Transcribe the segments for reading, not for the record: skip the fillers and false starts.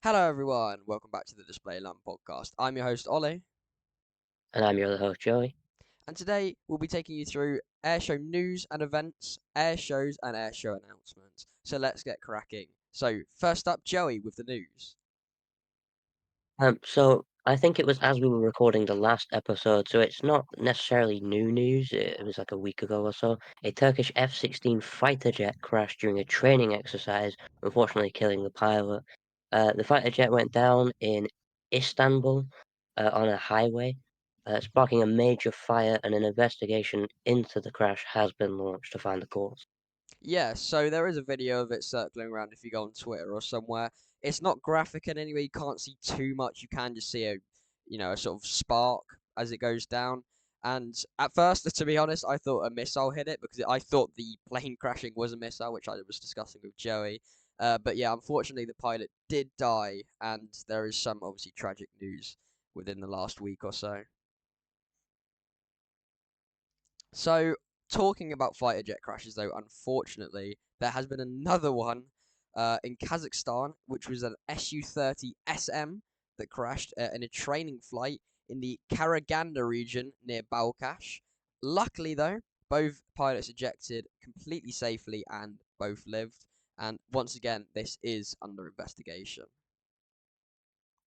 Hello, everyone. Welcome back to the Display Lamp podcast. I'm your host, Ollie, And I'm your other host, Joey. and today we'll be taking you through airshow news and events, air shows, and airshow announcements. So let's get cracking. So, first up, Joey with the news. So I think it was as we were recording the last episode, so it's not necessarily new news. It was like a week ago or so. A Turkish F-16 fighter jet crashed during a training exercise, unfortunately killing the pilot. The fighter jet went down in Istanbul on a highway, sparking a major fire, and an investigation into the crash has been launched to find the cause. Yeah, so there is a video of it circling around if you go on Twitter or somewhere. It's not graphic in any way, you can't see too much. You can just see a sort of spark as it goes down. And at first, to be honest, I thought a missile hit it because I thought the plane crashing was a missile, which I was discussing with Joey. But yeah, unfortunately, the pilot did die, and there is some obviously tragic news within the last week or so. So, talking about fighter jet crashes, though, unfortunately, there has been another one in Kazakhstan, which was an Su-30 SM that crashed in a training flight in the Karaganda region near Balkash. Luckily, though, both pilots ejected completely safely and both lived. And once again, this is under investigation.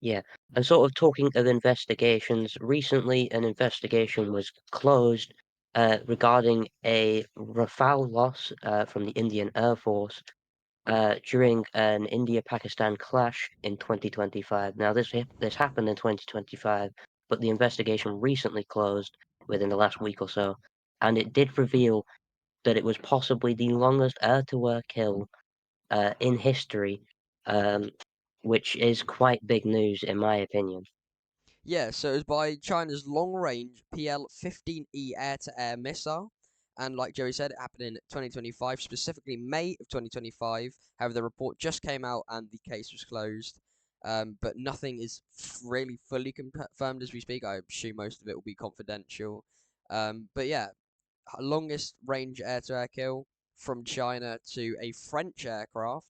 Yeah, and sort of talking of investigations, recently an investigation was closed regarding a Rafale loss from the Indian Air Force during an India-Pakistan clash in 2025. Now, this happened in 2025, but the investigation recently closed within the last week or so, and it did reveal that it was possibly the longest air-to-air kill in history, um, which is quite big news in my opinion. Yeah, so it was by China's long-range PL-15E air-to-air missile, and like Joey said, it happened in 2025, specifically May of 2025. However, the report just came out and the case was closed, but nothing is really fully confirmed as we speak. I assume most of it will be confidential. But yeah, longest range air-to-air kill from China to a French aircraft.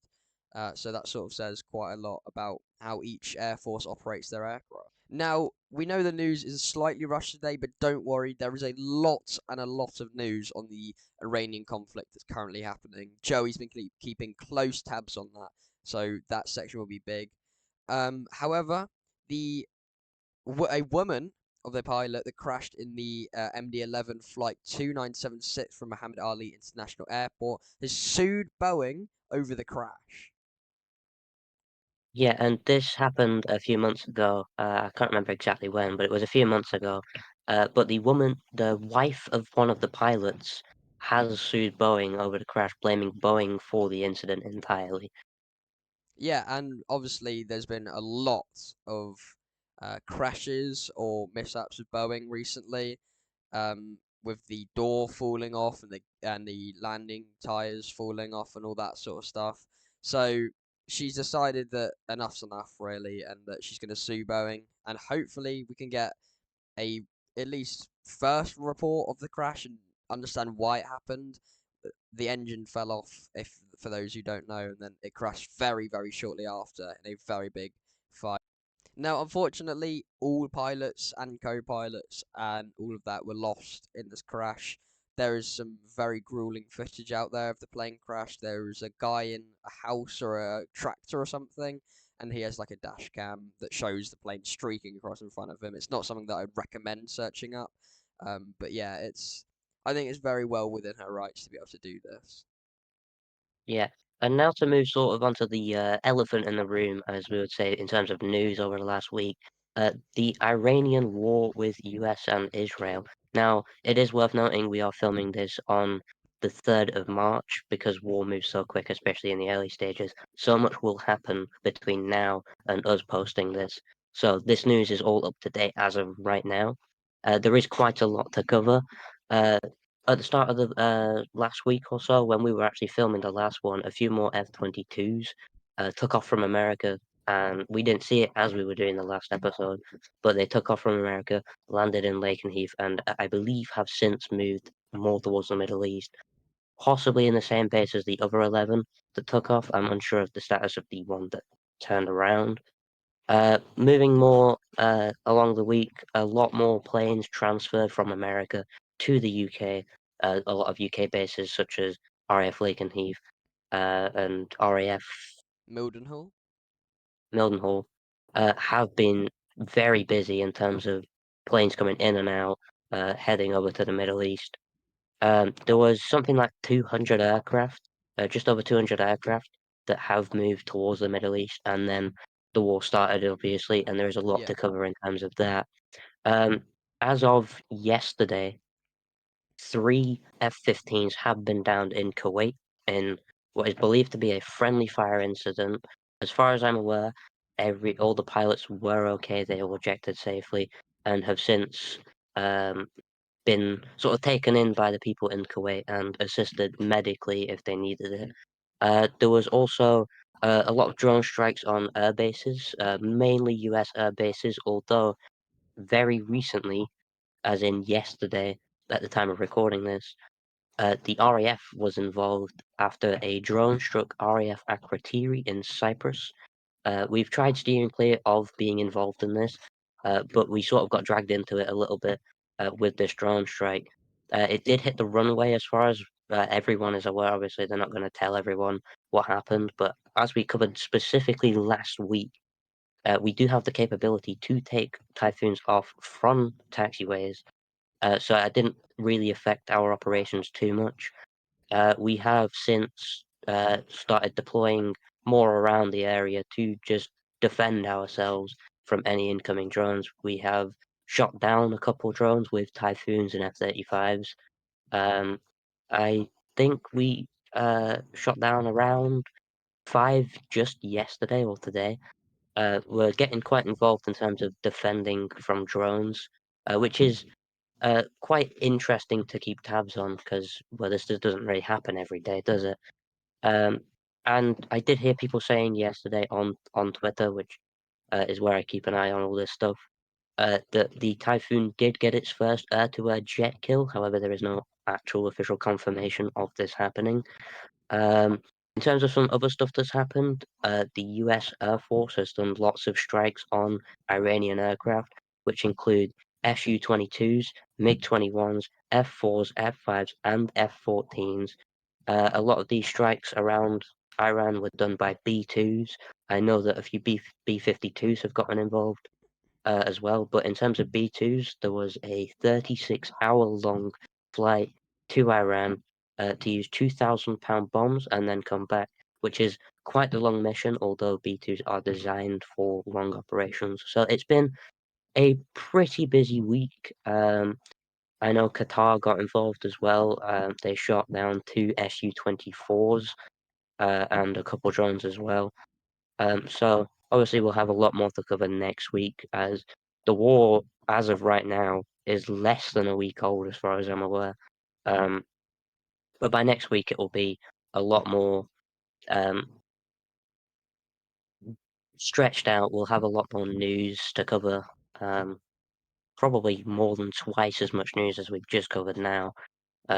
So that sort of says quite a lot about how each air force operates their aircraft. Now, we know the news is slightly rushed today, but don't worry, there is a lot and a lot of news on the Iranian conflict that's currently happening. Joey's been keeping close tabs on that, so that section will be big. However, the a woman of the pilot that crashed in the MD-11 flight 2976 from Muhammad Ali International Airport has sued Boeing over the crash. Yeah, and this happened a few months ago. I can't remember exactly when, but it was a few months ago. But the wife of one of the pilots, has sued Boeing over the crash, blaming Boeing for the incident entirely. Yeah, and obviously there's been a lot of crashes or mishaps with Boeing recently, with the door falling off and the landing tires falling off and all that sort of stuff. So she's decided that enough's enough, really, and that she's going to sue Boeing, and hopefully we can get a at least first report of the crash and understand why it happened. The engine fell off, if for those who don't know, and then it crashed very, very shortly after in a very big fire. Now, unfortunately, all pilots and co-pilots and all of that were lost in this crash. There is some very grueling footage out there of the plane crash. There is a guy in a house or a tractor or something, and he has like a dash cam that shows the plane streaking across in front of him. It's not something that I'd recommend searching up, but yeah, I think it's very well within her rights to be able to do this. Yeah, and now to move sort of onto the elephant in the room, as we would say, in terms of news over the last week, the Iranian war with US and Israel. Now, it is worth noting we are filming this on the 3rd of March because war moves so quick, especially in the early stages. So much will happen between now and us posting this. So this news is all up to date as of right now. There is quite a lot to cover. Uh, at the start of the last week or so, when we were actually filming the last one, a few more F-22s took off from America, and we didn't see it as we were doing the last episode, but they took off from America, landed in Lakenheath, and I believe have since moved more towards the Middle East, possibly in the same pace as the other 11 that took off. I'm unsure of the status of the one that turned around. Moving more along the week, a lot more planes transferred from America to the UK. A lot of UK bases such as RAF Lakenheath and RAF Mildenhall? Mildenhall have been very busy in terms of planes coming in and out, heading over to the Middle East. There was something like 200 aircraft, just over 200 aircraft that have moved towards the Middle East, and then the war started, obviously, and there's a lot Yeah. to cover in terms of that. Um, as of yesterday, three F-15s have been downed in Kuwait in what is believed to be a friendly fire incident. As far as I'm aware, all the pilots were okay. They were ejected safely and have since um, been sort of taken in by the people in Kuwait and assisted medically if they needed it. There was also a lot of drone strikes on air bases, mainly US air bases, although very recently, as in yesterday, at the time of recording this, the RAF was involved after a drone struck RAF Akrotiri in Cyprus. We've tried steering clear of being involved in this, but we sort of got dragged into it a little bit with this drone strike. It did hit the runway as far as everyone is aware. Obviously, they're not going to tell everyone what happened, but as we covered specifically last week, we do have the capability to take typhoons off from taxiways, so it didn't really affect our operations too much. We have since started deploying more around the area to just defend ourselves from any incoming drones. We have shot down a couple drones with Typhoons and F-35s. Um, I think we shot down around five just yesterday or today. We're getting quite involved in terms of defending from drones, which is quite interesting to keep tabs on because, well, this just doesn't really happen every day, does it? Um, and I did hear people saying yesterday on Twitter, which is where I keep an eye on all this stuff, that the Typhoon did get its first air-to-air jet kill. However, there is no actual official confirmation of this happening. Um, in terms of some other stuff that's happened, the US Air Force has done lots of strikes on Iranian aircraft, which include Su-22s, MiG-21s, F-4s, F-5s, and F-14s. A lot of these strikes around Iran were done by B-2s. I know that a few B-52s have gotten involved as well. But in terms of B2s, there was a 36-hour long flight to Iran to use 2,000-pound bombs and then come back, which is quite the long mission, although B2s are designed for long operations. So it's been a pretty busy week. I know Qatar got involved as well. They shot down two Su-24s and a couple drones as well. So obviously we'll have a lot more to cover next week as the war, as of right now, is less than a week old as far as I'm aware. Um, but by next week it will be a lot more um, stretched out. We'll have a lot more news to cover. Probably more than twice as much news as we've just covered now.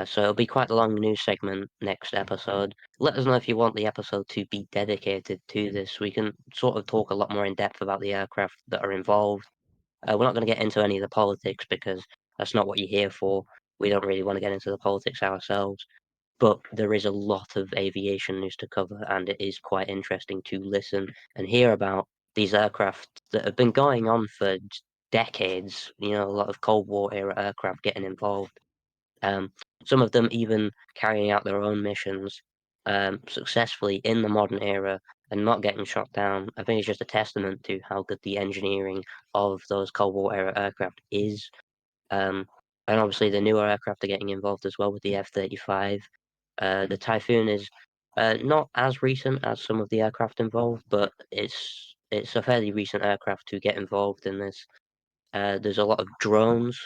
So it'll be quite a long news segment next episode. Let us know if you want the episode to be dedicated to this. We can sort of talk a lot more in depth about the aircraft that are involved. We're not going to get into any of the politics because that's not what you're here for. We don't really want to get into the politics ourselves. But there is a lot of aviation news to cover, and it is quite interesting to listen and hear about these aircraft that have been going on for decades. You know, a lot of Cold War era aircraft getting involved. Um, some of them even carrying out their own missions successfully in the modern era and not getting shot down. I think it's just a testament to how good the engineering of those Cold War era aircraft is. Um, and obviously, the newer aircraft are getting involved as well with the F-35. The Typhoon is not as recent as some of the aircraft involved, but it's a fairly recent aircraft to get involved in this. There's a lot of drones.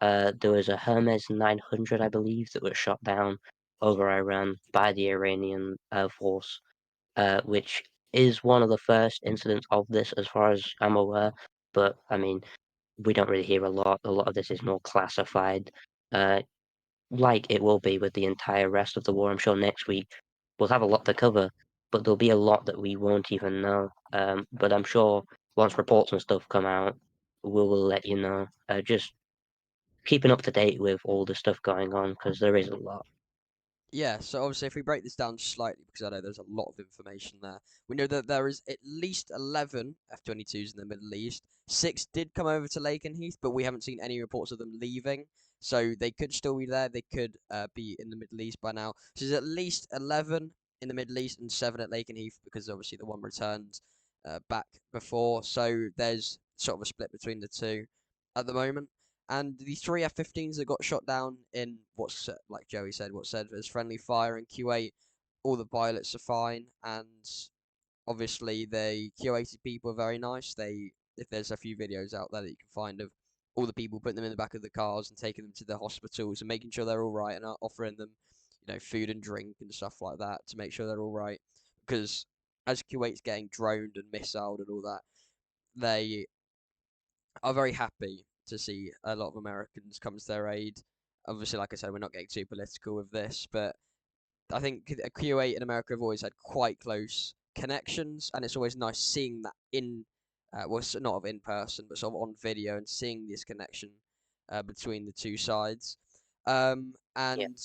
There was a Hermes 900, I believe, that was shot down over Iran by the Iranian Air Force, which is one of the first incidents of this, as far as I'm aware. But I mean, we don't really hear a lot. A lot of this is more classified, uh, like it will be with the entire rest of the war. I'm sure next week we'll have a lot to cover, but there'll be a lot that we won't even know. But I'm sure once reports and stuff come out, we will let you know. Just keeping up to date with all the stuff going on because there is a lot. Yeah, so obviously, if we break this down slightly, because I know there's a lot of information there, we know that there is at least 11 F-22s in the Middle East. Six did come over to Lakenheath, but we haven't seen any reports of them leaving. So they could still be there. They could be in the Middle East by now. So there's at least 11 in the Middle East and 7 at Lakenheath, because obviously the one returned back before. So there's sort of a split between the two at the moment. And the three F-15s that got shot down in what's like Joey said, what's said as friendly fire in Q8, all the pilots are fine, and obviously the Q80 people are very nice. If there's a few videos out there that you can find of all the people putting them in the back of the cars and taking them to the hospitals and making sure they're all right and offering them, food and drink and stuff like that to make sure they're all right. Because as Q8's getting droned and missiled and all that, they are very happy to see a lot of Americans come to their aid. Obviously, like I said, we're not getting too political with this, but I think Q8 and America have always had quite close connections, and it's always nice seeing that well, not of in person, but sort of on video and seeing this connection between the two sides. Yeah, And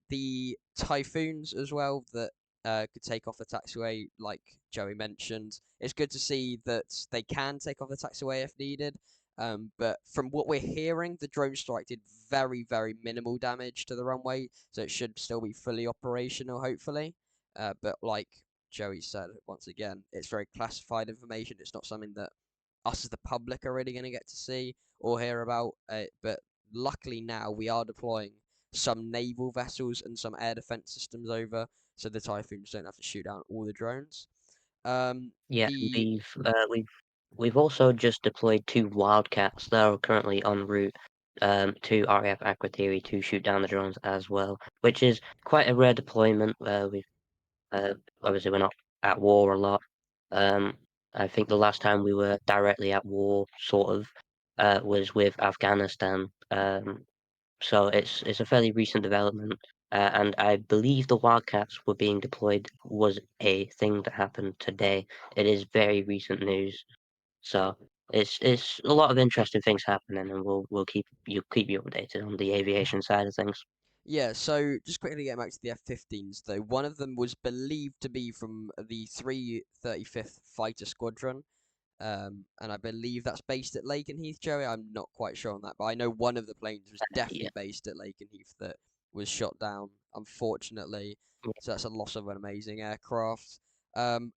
the typhoons as well that could take off the taxiway, like Joey mentioned. It's good to see that they can take off the taxiway if needed. But from what we're hearing, the drone strike did very, very minimal damage to the runway, so it should still be fully operational, hopefully. But like Joey said, once again, it's very classified information. It's not something that us as the public are really going to get to see or hear about. But luckily now we are deploying some naval vessels and some air defense systems over, so the Typhoons don't have to shoot down all the drones. Um, yeah. the We've also just deployed two Wildcats that are currently en route to RAF Akrotiri to shoot down the drones as well, which is quite a rare deployment. We've obviously we're not at war a lot. Um, I think the last time we were directly at war, sort of, was with Afghanistan. So it's a fairly recent development, and I believe the Wildcats were being deployed was a thing that happened today. It is very recent news, so it's a lot of interesting things happening, and we'll keep you updated on the aviation side of things. Yeah, so just quickly getting back to the F-15s though, one of them was believed to be from the 335th Fighter Squadron. And I believe that's based at Lakenheath, Joey. I'm not quite sure on that, but I know one of the planes was Yeah, definitely based at Lakenheath that was shot down, unfortunately. So that's a loss of an amazing aircraft. And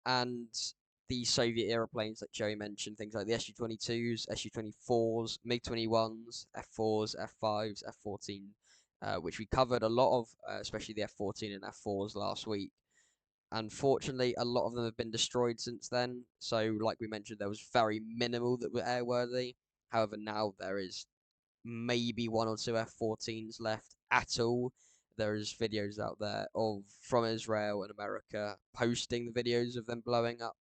the Soviet era planes, like Joey mentioned, things like the Su-22s, Su-24s, MiG-21s, F4s, F5s, F-14, which we covered a lot of, especially the F-14 and F4s last week. Unfortunately, a lot of them have been destroyed since then. So, like we mentioned, there was very minimal that were airworthy. However, now there is maybe one or two F-14s left at all. There's videos out there of from Israel and America posting the videos of them blowing up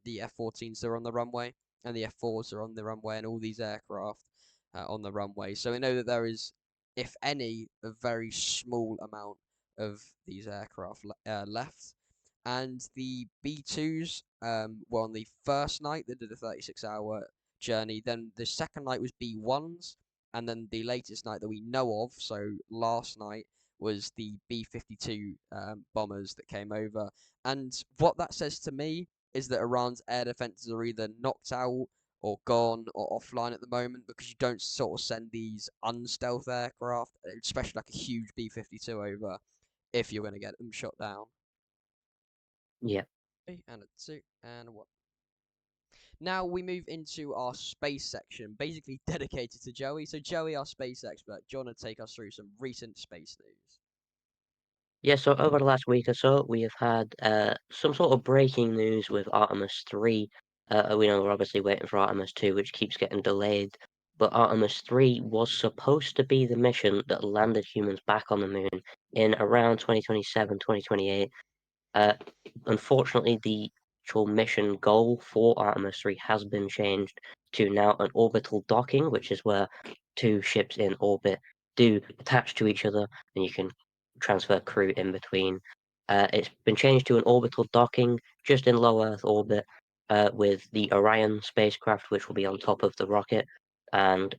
the F-14s that are on the runway and the F-4s are on the runway and all these aircraft on the runway. So we know that there is, if any, a very small amount of these aircraft left. And the B2s were on the first night. They did a 36-hour journey. Then the second night was B1s, and then the latest night that we know of, so last night, was the B-52 bombers that came over. And what that says to me is that Iran's air defenses are either knocked out or gone or offline at the moment, because you don't sort of send these unstealth aircraft, especially like a huge B-52 over, if you're going to get them shot down. yeah. And a two and a one. Now we move into our space section, basically dedicated to Joey. So Joey, our space expert, do you want to take us through some recent space news? Yeah, so over the last week or so, we have had some sort of breaking news with Artemis 3. We know we're obviously waiting for Artemis 2, which keeps getting delayed. But Artemis 3 was supposed to be the mission that landed humans back on the moon in around 2027, 2028. Uh, Unfortunately, the actual mission goal for Artemis 3 has been changed to now an orbital docking, which is where two ships in orbit do attach to each other, and you can transfer crew in between. It's been changed to an orbital docking just in low Earth orbit, with the Orion spacecraft, which will be on top of the rocket, and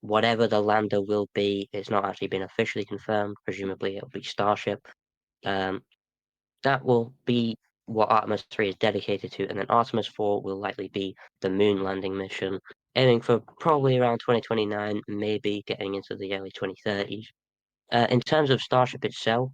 whatever the lander will be, it's not actually been officially confirmed. Presumably, it'll be Starship. Um, that will be what Artemis 3 is dedicated to, and then Artemis 4 will likely be the moon landing mission, aiming for probably around 2029, maybe getting into the early 2030s. In terms of Starship itself,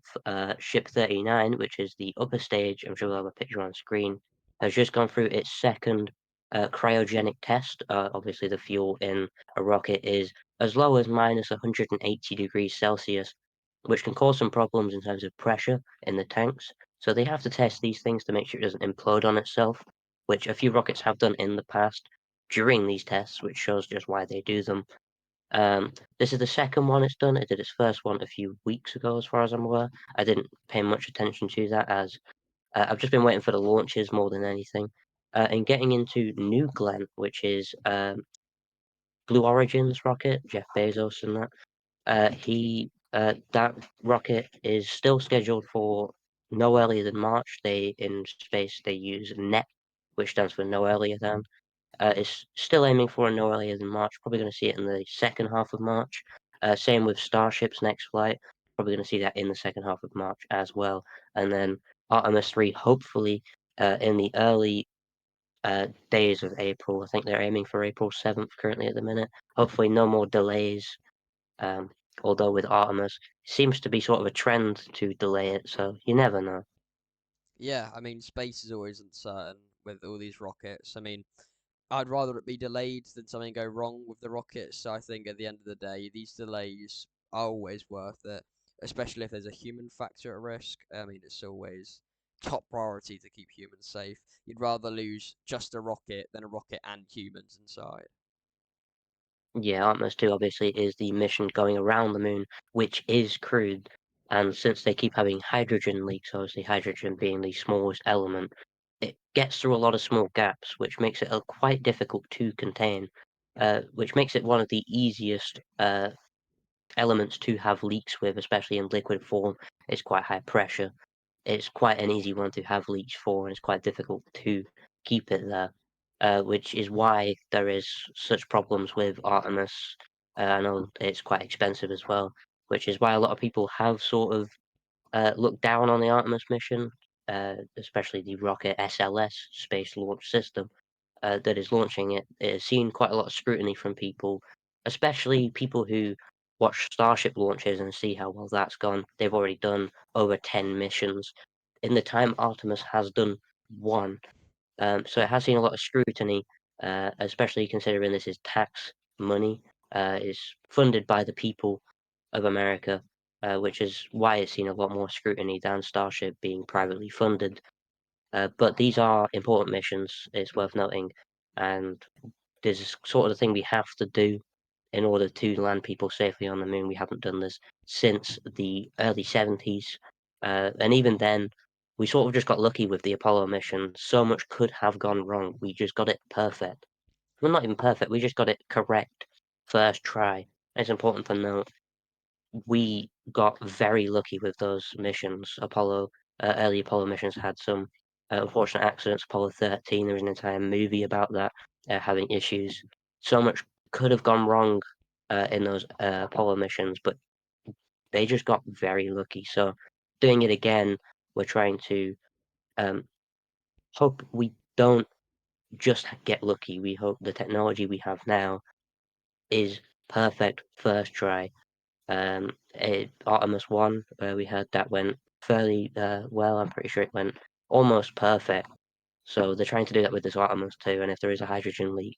Ship 39, which is the upper stage, I'm sure we'll have a picture on screen, has just gone through its second cryogenic test. Obviously, the fuel in a rocket is as low as minus 180 degrees Celsius, which can cause some problems in terms of pressure in the tanks. So they have to test these things to make sure it doesn't implode on itself, which a few rockets have done in the past during these tests, which shows just why they do them. This is the second one it's done. It did its first one a few weeks ago, as far as I'm aware. I didn't pay much attention to that as I've just been waiting for the launches more than anything. And getting into New Glenn, which is Blue Origin's rocket, Jeff Bezos and that. That rocket is still scheduled for no earlier than March. They in space they use NEP, which stands for no earlier than. It's still aiming for a no earlier than March. Probably going to see it in the second half of March. Same with Starship's next flight. Probably going to see that in the second half of March as well. And then Artemis 3, hopefully in the early days of April. I think they're aiming for April 7th currently at the minute. Hopefully, no more delays. Um, although with Artemis, it seems to be sort of a trend to delay it, so you never know. Yeah, I mean, space is always uncertain with all these rockets. I mean, I'd rather it be delayed than something go wrong with the rockets. So I think at the end of the day, these delays are always worth it, especially if there's a human factor at risk. I mean, it's always top priority to keep humans safe. You'd rather lose just a rocket than a rocket and humans inside. Yeah, Artemis 2 obviously is the mission going around the moon, which is crewed. And since they keep having hydrogen leaks, obviously hydrogen being the smallest element, it gets through a lot of small gaps, which makes it quite difficult to contain, which makes it one of the easiest elements to have leaks with, especially in liquid form. It's quite high pressure. It's quite an easy one to have leaks for, and it's quite difficult to keep it there, which is why there is such problems with Artemis. I know it's quite expensive as well, which is why a lot of people have sort of looked down on the Artemis mission, especially the rocket SLS Space Launch System that is launching it. It has seen quite a lot of scrutiny from people, especially people who watch Starship launches and see how well that's gone. They've already done over 10 missions. In the time Artemis has done one. So it has seen a lot of scrutiny, especially considering this is tax money, is funded by the people of America, which is why it's seen a lot more scrutiny than Starship being privately funded. But these are important missions, it's worth noting, and this is sort of the thing we have to do in order to land people safely on the moon. We haven't done this since the early 70s. And even then, we sort of just got lucky with the Apollo mission. So much could have gone wrong. We just got it perfect. Well, not even perfect, we just got it correct first try. It's important to note we got very lucky with those missions. Early Apollo missions had some unfortunate accidents. Apollo 13, there was an entire movie about that, having issues. So much could have gone wrong in those Apollo missions, but they just got very lucky. So doing it again, we're trying to um, hope we don't just get lucky. We hope the technology we have now is perfect first try. Artemis 1, where we had that went fairly well. I'm pretty sure it went almost perfect. So they're trying to do that with this Artemis 2, and if there is a hydrogen leak,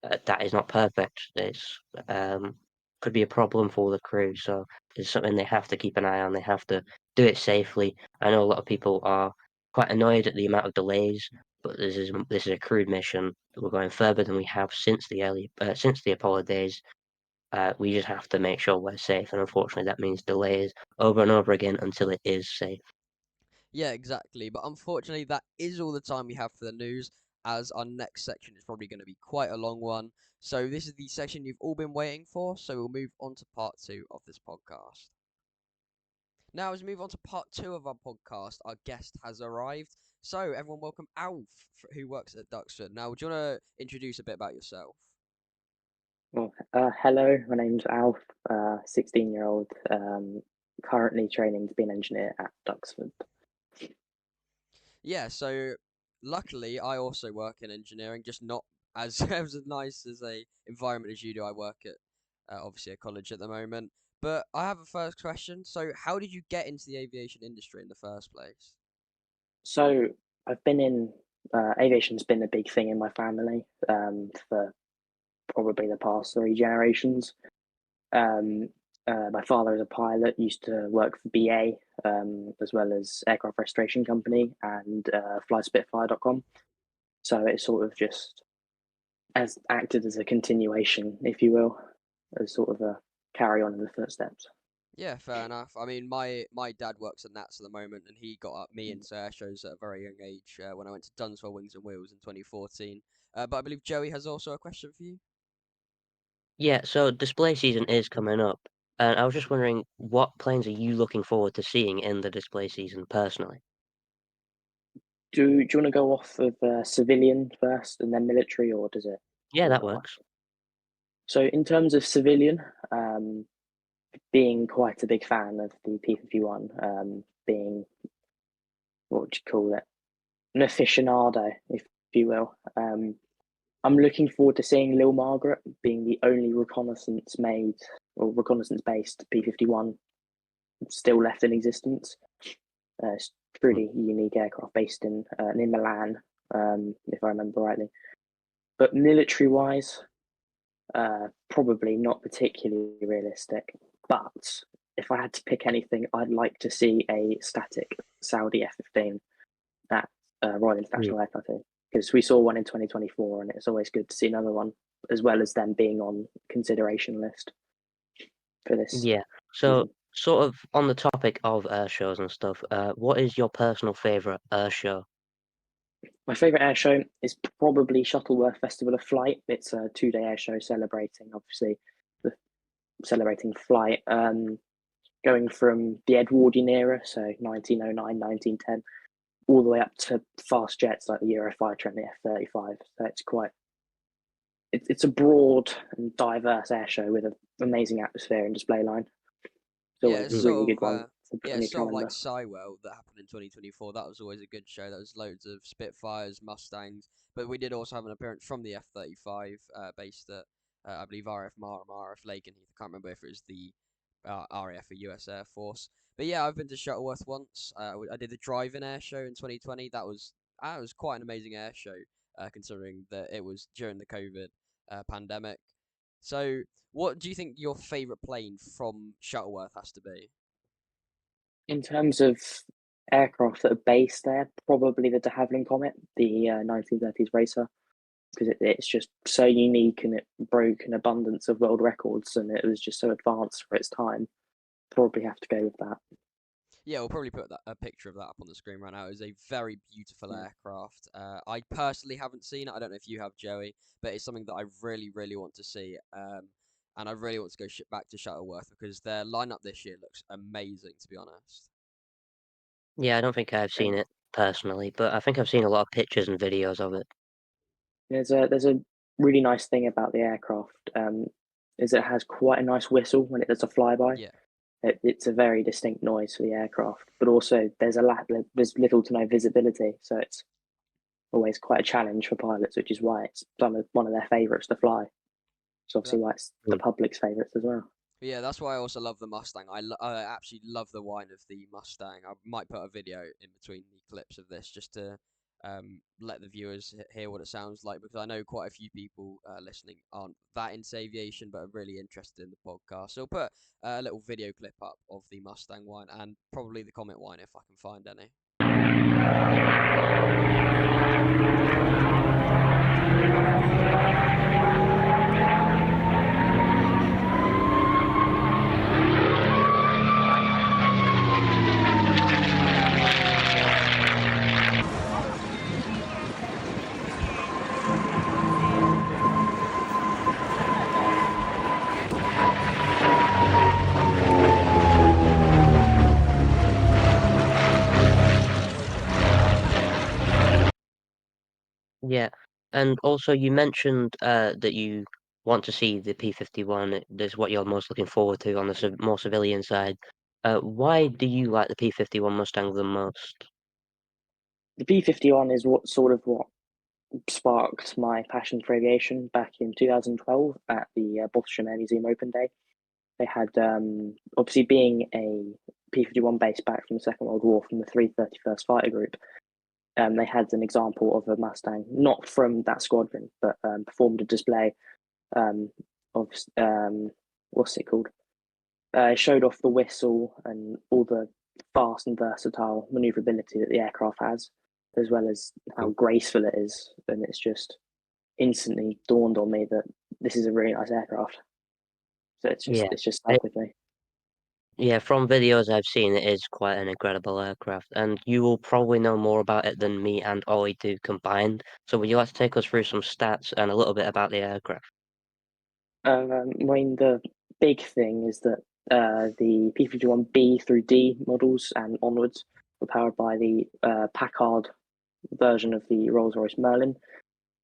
that is not perfect. It's could be a problem for the crew. So it's something they have to keep an eye on. They have to do it safely. I know a lot of people are quite annoyed at the amount of delays, but this is a crewed mission. We're going further than we have since the Apollo days. We just have to make sure we're safe, and unfortunately, that means delays over and over again until it is safe. Yeah, exactly. But unfortunately, that is all the time we have for the news, as our next section is probably going to be quite a long one. So, this is the section you've all been waiting for. So, we'll move on to part two of this podcast. Now, as we move on to part two of our podcast, our guest has arrived. So, everyone, welcome Alf, who works at Duxford. Now, do you want to introduce a bit about yourself? Well, hello, my name's Alf, 16-year-old, currently training to be an engineer at Duxford. Yeah, so luckily, I also work in engineering, just not as as nice as a environment as you do. I work at obviously a college at the moment. But I have a first question. So, how did you get into the aviation industry in the first place? So I've been in aviation's been a big thing in my family for probably the past three generations. Um, my father is a pilot, used to work for BA, as well as aircraft restoration company and flyspitfire.com. So it sort of just as acted as a continuation, if you will, as sort of a carry on in the footsteps. Yeah, fair enough. I mean, my dad works at NATS at the moment, and he got me into air shows at a very young age when I went to Dunswell Wings and Wheels in 2014. But I believe Joey has also a question for you. Yeah, so display season is coming up, and I was just wondering what planes are you looking forward to seeing in the display season personally? Do you want to go off of civilian first and then military, or does it Yeah, that order? works. So, in terms of civilian, being quite a big fan of the P-51, being what would you call it, an aficionado, if you will. I'm looking forward to seeing Lil Margaret being the only reconnaissance made or reconnaissance based P-51 still left in existence. It's a Mm. pretty unique aircraft based in Milan, if I remember rightly. But military wise, probably not particularly realistic. But if I had to pick anything, I'd like to see a static Saudi F-15 at Royal Mm. International Aircraft, because we saw one in 2024, and it's always good to see another one, as well as them being on consideration list for this Yeah. So, season. sort of on the topic of air shows and stuff, what is your personal favorite air show? My favourite air show is probably Shuttleworth Festival of Flight. It's a 2 day air show celebrating, obviously, the celebrating flight, going from the Edwardian era, so 1909, 1910, all the way up to fast jets like the Eurofighter and the F-35. So it's a broad and diverse air show with an amazing atmosphere and display line. It's Yeah, always it's a Mm. really sort good of one to put yeah, on your it's sort of like calendar. Sywell that happened in 2024. That was always a good show. That was loads of Spitfires, Mustangs, but we did also have an appearance from the F-35, based at I believe RAF Marham, RAF Lakenheath. I can't remember if it was the RAF or US Air Force. But yeah, I've been to Shuttleworth once. I did the drive-in air show in 2020. That was quite an amazing air show, considering that it was during the COVID pandemic. So, what do you think your favourite plane from Shuttleworth has to be? In terms of aircraft that are based there, probably the de Havilland Comet, the 1930s racer, because it's just so unique and it broke an abundance of world records and it was just so advanced for its time. Probably have to go with that. Yeah, we'll probably put a picture of that up on the screen right now. It is a very beautiful Yeah. aircraft. I personally haven't seen it. I don't know if you have, Joey, but it's something that I really, really want to see. And I really want to go back to Shuttleworth because their lineup this year looks amazing, to be honest. Yeah, I don't think I've Yeah. seen it personally, but I think I've seen a lot of pictures and videos of it. There's a really nice thing about the aircraft, is it has quite a nice whistle when it does a flyby. Yeah. It's a very distinct noise for the aircraft, but also there's little to no visibility, so it's always quite a challenge for pilots, which is why it's one of their favourites to fly. It's That, obviously why it's the Mm. public's favourites as well. yeah, that's why I also love the Mustang. I absolutely love the whine of the Mustang. I might put a video in between the clips of this just to let the viewers hear what it sounds like because I know quite a few people listening aren't that into aviation but are really interested in the podcast. So I'll put a little video clip up of the Mustang whine and probably the Comet whine if I can find any. Yeah, and also you mentioned that you want to see the P-51. That's what you're most looking forward to on the more civilian side. Why do you like the P-51 Mustang the most? The B-51 is what sparked my passion for aviation back in 2012 at the Boston Air Museum Open Day. They had obviously being a P-51 base back from the Second World War from the 331st Fighter Group. They had an example of a Mustang, not from that squadron, but performed a display um, of what's it called? Showed off the whistle and all the fast and versatile maneuverability that the aircraft has, as well as how Mm. graceful it is. And it's just instantly dawned on me that this is a really nice aircraft. So Yeah. it's just stuck with me. Yeah, from videos I've seen, it is quite an incredible aircraft, and you will probably know more about it than me and Ollie do combined. So would you like to take us through some stats and a little bit about the aircraft? I mean, the big thing is that the P-51B through D models and onwards were powered by the Packard version of the Rolls-Royce Merlin.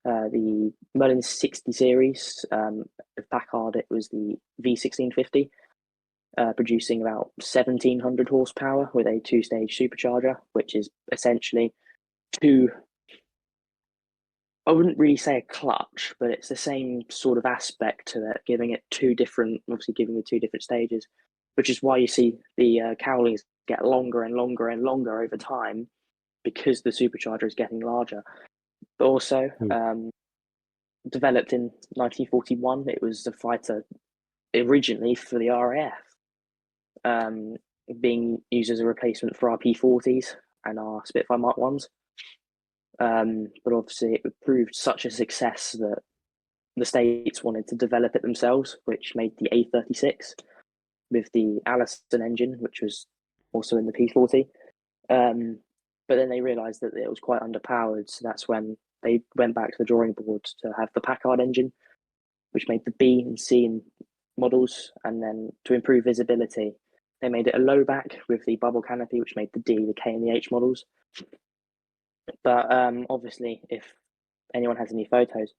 The Merlin 60 series of Packard, it was the V1650, producing about 1700 horsepower with a two-stage supercharger, which is essentially two. I wouldn't really say a clutch, but it's the same sort of aspect to it, giving it two different, obviously giving the two different stages, which is why you see the cowlings get longer and longer and longer over time because the supercharger is getting larger. But also, Hmm. developed in 1941, it was a fighter originally for the RAF, um, being used as a replacement for our P-40s and our Spitfire Mark 1s. But obviously, it proved such a success that the States wanted to develop it themselves, which made the A-36 with the Allison engine, which was also in the P-40. Um, but then they realised that it was quite underpowered, so that's when they went back to the drawing board to have the Packard engine, which made the B and C models, and then to improve visibility, they made it a low back with the bubble canopy, which made the D, the K, and the H models. But obviously, if anyone has any photos,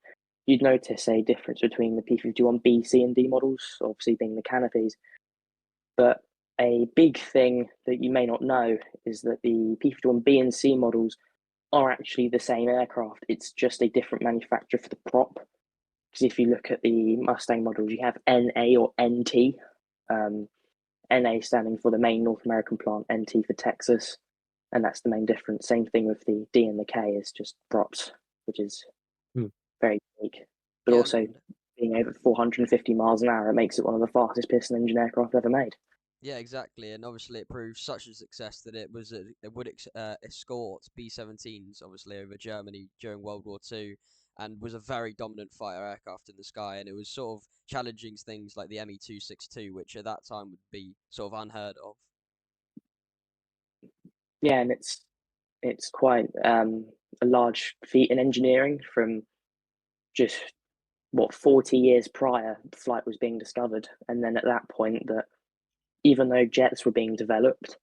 you'd notice a difference between the P-51B, C, and D models, obviously being the canopies. But a big thing that you may not know is that the P-51B and C models are actually the same aircraft. It's just a different manufacturer for the prop. Because if you look at the Mustang models, you have NA or NT. Um, NA standing for the main North American plant, NT for Texas, and that's the main difference. Same thing with the D and the K is just props, which is Hmm. very unique. But Yeah, also and being over 450 miles an hour, it makes it one of the fastest piston engine aircraft ever made. yeah, exactly, and obviously it proved such a success that it would escort B-17s obviously over Germany during World War II, and was a very dominant fighter aircraft in the sky, and it was sort of challenging things like the Me-262, which at that time would be sort of unheard of. Yeah, and it's quite a large feat in engineering from just what 40 years prior flight was being discovered, and then at that point that even though jets were being developed,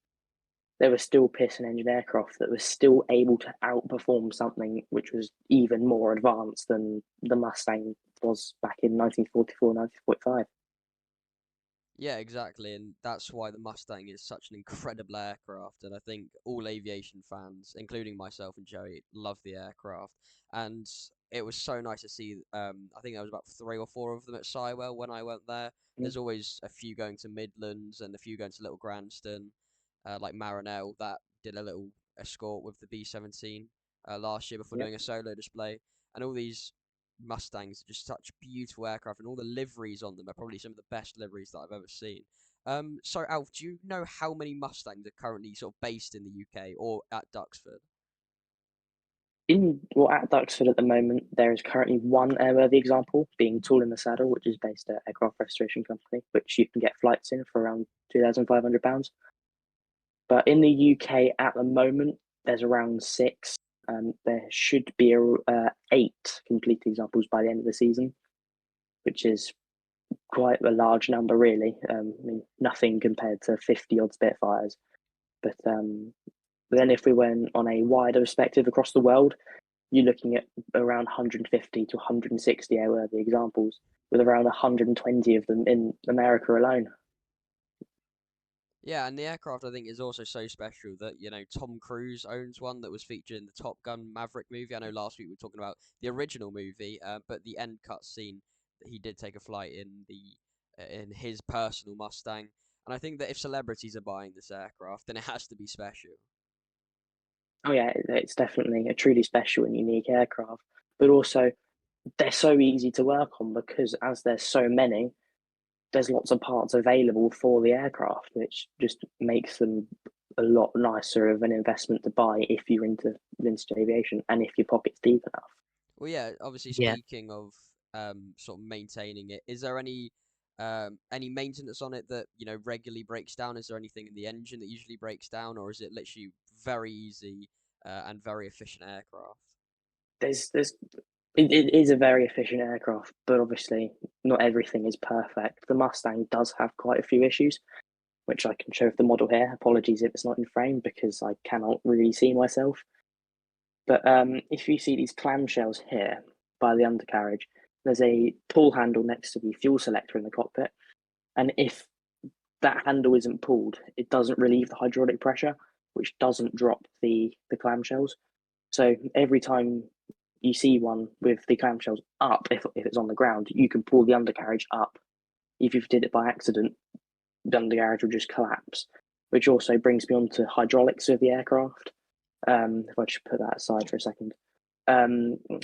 there were still piston engine aircraft that were still able to outperform something which was even more advanced than the Mustang was back in 1944, 1945. Yeah, exactly, and that's why the Mustang is such an incredible aircraft, and I think all aviation fans, including myself and Joey, love the aircraft. And it was so nice to see. I think there was about three or four of them at Sywell when I went there. There's always a few going to Midlands and a few going to Little Granston, like Maranell that did a little escort with the B-17 last year before Yep. doing a solo display, and all these Mustangs are just such beautiful aircraft, and all the liveries on them are probably some of the best liveries that I've ever seen. So Alf, do you know how many Mustangs are currently sort of based in the UK or at Duxford? At Duxford at the moment, there is currently one airworthy example being Tool in the Saddle, which is based at Aircraft Restoration Company, which you can get flights in for around £2,500. But in the UK at the moment, there's around six. There should be eight complete examples by the end of the season, which is quite a large number, really. I mean, nothing compared to 50 odd Spitfires. But then if we went on a wider perspective across the world, you're looking at around 150 to 160 airworthy examples, with around 120 of them in America alone. Yeah, and the aircraft I think is also so special that, Tom Cruise owns one that was featured in the Top Gun Maverick movie. I know last week we were talking about the original movie, but the end cut scene that he did take a flight in his personal Mustang. And I think that if celebrities are buying this aircraft, then it has to be special. Oh yeah, it's definitely a truly special and unique aircraft, but also they're so easy to work on because as there's so many, there's lots of parts available for the aircraft, which just makes them a lot nicer of an investment to buy if you're into aviation and if your pocket's deep enough. Well, yeah, obviously Yeah. speaking of sort of maintaining it, is there any maintenance on it that, regularly breaks down? Is there anything in the engine that usually breaks down, or is it literally very easy and very efficient aircraft? There's it is a very efficient aircraft, but obviously not everything is perfect. The Mustang does have quite a few issues, which I can show with the model here. Apologies if it's not in frame because I cannot really see myself. But if you see these clamshells here by the undercarriage, there's a pull handle next to the fuel selector in the cockpit. And if that handle isn't pulled, it doesn't relieve the hydraulic pressure, which doesn't drop the clamshells. So every time you see one with the clamshells up, if it's on the ground, you can pull the undercarriage up. If you did it by accident, the undercarriage will just collapse, which also brings me on to hydraulics of the aircraft. If I just put that aside for a second.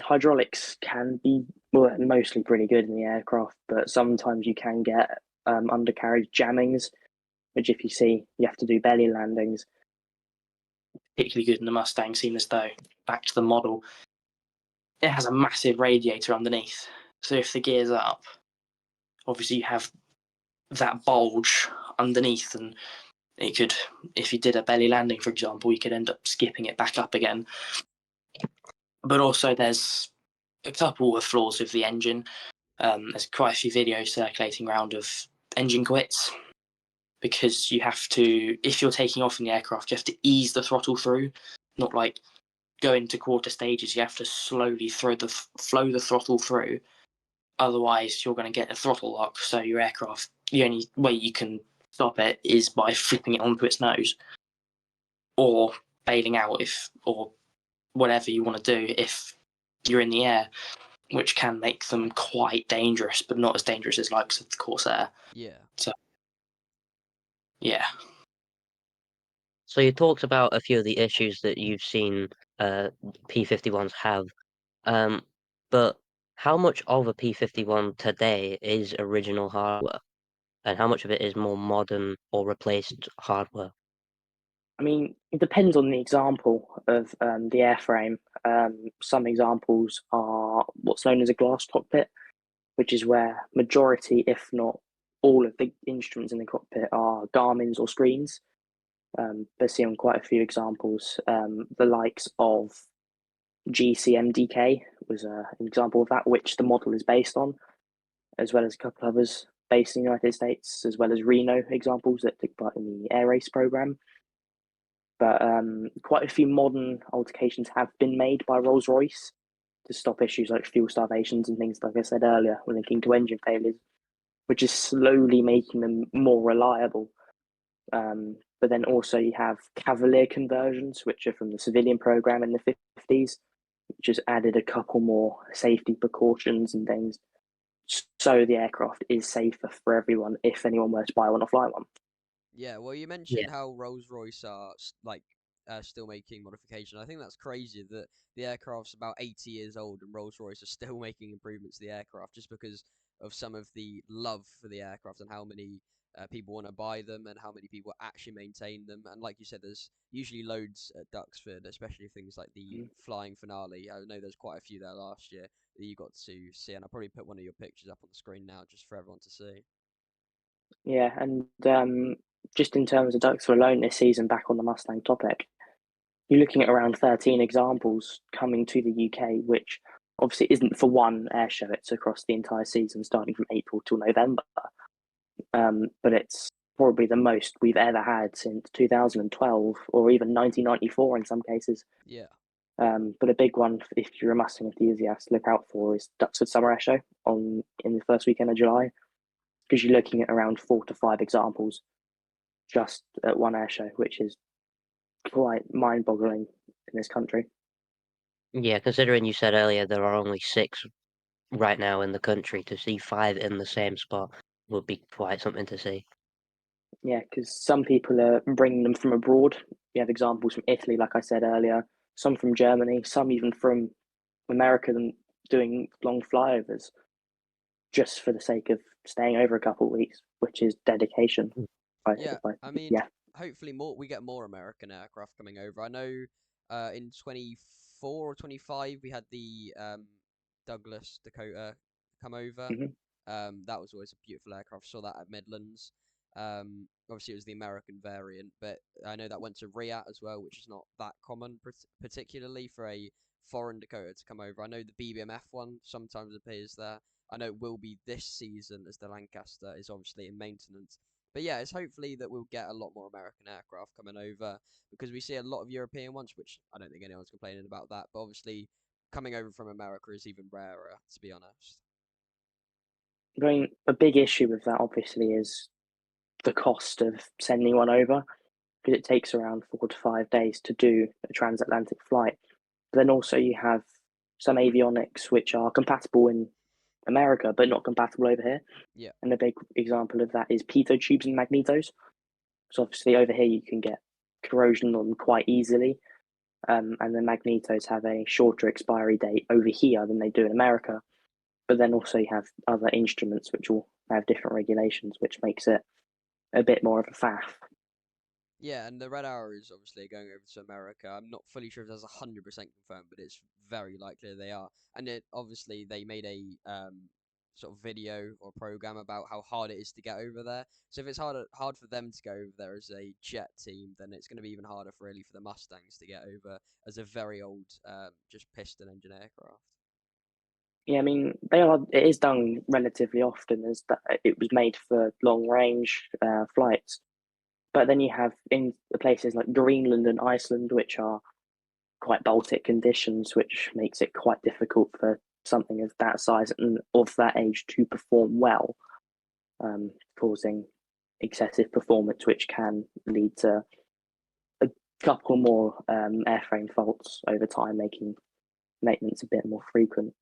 Hydraulics can be, well, mostly pretty good in the aircraft, but sometimes you can get undercarriage jammings, which if you see, you have to do belly landings. Particularly good in the Mustang, seen as though, back to the model, it has a massive radiator underneath. So if the gear's up, obviously you have that bulge underneath, and it could, if you did a belly landing, for example, you could end up skipping it back up again. But also there's a couple of flaws with the engine. There's quite a few videos circulating around of engine quits because you have to, if you're taking off in the aircraft, you have to ease the throttle through, not like go into quarter stages. You have to slowly flow the throttle through. Otherwise, you're going to get a throttle lock. So your aircraft, the only way you can stop it is by flipping it onto its nose or bailing out or whatever you want to do if you're in the air, which can make them quite dangerous, but not as dangerous as likes of the Corsair. Yeah. So yeah, So you talked about a few of the issues that you've seen P-51s have, um, but how much of a P-51 today is original hardware, and how much of it is more modern or replaced hardware? I mean, it depends on the example of the airframe. Some examples are what's known as a glass cockpit, which is where majority, if not all, of the instruments in the cockpit are Garmin's or screens. They're seen on quite a few examples. The likes of GCMDK was an example of that, which the model is based on, as well as a couple others based in the United States, as well as Reno examples that took part in the air race program. But quite a few modern altercations have been made by Rolls Royce to stop issues like fuel starvations and things, like I said earlier, when linking to engine failures, which is slowly making them more reliable. But then also you have Cavalier conversions, which are from the civilian program in the 50s, which has added a couple more safety precautions and things. So the aircraft is safer for everyone if anyone were to buy one or fly one. Yeah, well, you mentioned Yeah. how Rolls-Royce are still making modification. I think that's crazy that the aircraft's about 80 years old and Rolls-Royce are still making improvements to the aircraft just because of some of the love for the aircraft and how many people want to buy them and how many people actually maintain them. And like you said, there's usually loads at Duxford, especially things like the Mm. flying finale. I know there's quite a few there last year that you got to see, and I'll probably put one of your pictures up on the screen now just for everyone to see. Yeah, and just in terms of Ducks alone this season, back on the Mustang topic, you're looking at around 13 examples coming to the UK, which obviously isn't for one air show, it's across the entire season, starting from April till November. But it's probably the most we've ever had since 2012 or even 1994 in some cases. Yeah. But a big one, if you're a Mustang enthusiast, to look out for is Duxford Summer Air Show in the first weekend of July, because you're looking at around 4 to 5 examples just at one air show, which is quite mind-boggling in this country. Yeah, considering you said earlier there are only 6 right now in the country, to see 5 in the same spot would be quite something to see. Yeah, because some people are bringing them from abroad. You have examples from Italy, like I said earlier, some from Germany, some even from America, and doing long flyovers just for the sake of staying over a couple of weeks, which is dedication. Yeah, By, I mean, yeah. hopefully we get more American aircraft coming over. I know, in 24 or 25 we had the Douglas Dakota come over. Hmm. That was always a beautiful aircraft. Saw that at Midlands. Obviously it was the American variant, but I know that went to Riyadh as well, which is not that common, particularly for a foreign Dakota to come over. I know the BBMF one sometimes appears there. I know it will be this season as the Lancaster is obviously in maintenance. But yeah, it's hopefully that we'll get a lot more American aircraft coming over, because we see a lot of European ones, which I don't think anyone's complaining about that. But obviously, coming over from America is even rarer, to be honest. I mean, a big issue with that obviously is the cost of sending one over, because it takes around 4 to 5 days to do a transatlantic flight. But then also you have some avionics which are compatible in America but not compatible over here. Yeah. And a big example of that is pitot tubes and magnetos. So obviously over here you can get corrosion on them quite easily, and the magnetos have a shorter expiry date over here than they do in America. But then also you have other instruments which will have different regulations, which makes it a bit more of a faff. Yeah, and the Red Hour is obviously going over to America. I'm not fully sure if that's 100% confirmed, but it's very likely they are. And it obviously they made a sort of video or program about how hard it is to get over there. So if it's hard for them to go over there as a jet team, then it's going to be even harder for the Mustangs to get over as a very old just piston engine aircraft. Yeah, I mean they are. It is done relatively often, as that it was made for long range flights. But then you have in the places like Greenland and Iceland, which are quite Baltic conditions, which makes it quite difficult for something of that size and of that age to perform well, causing excessive performance, which can lead to a couple more airframe faults over time, making maintenance a bit more frequent.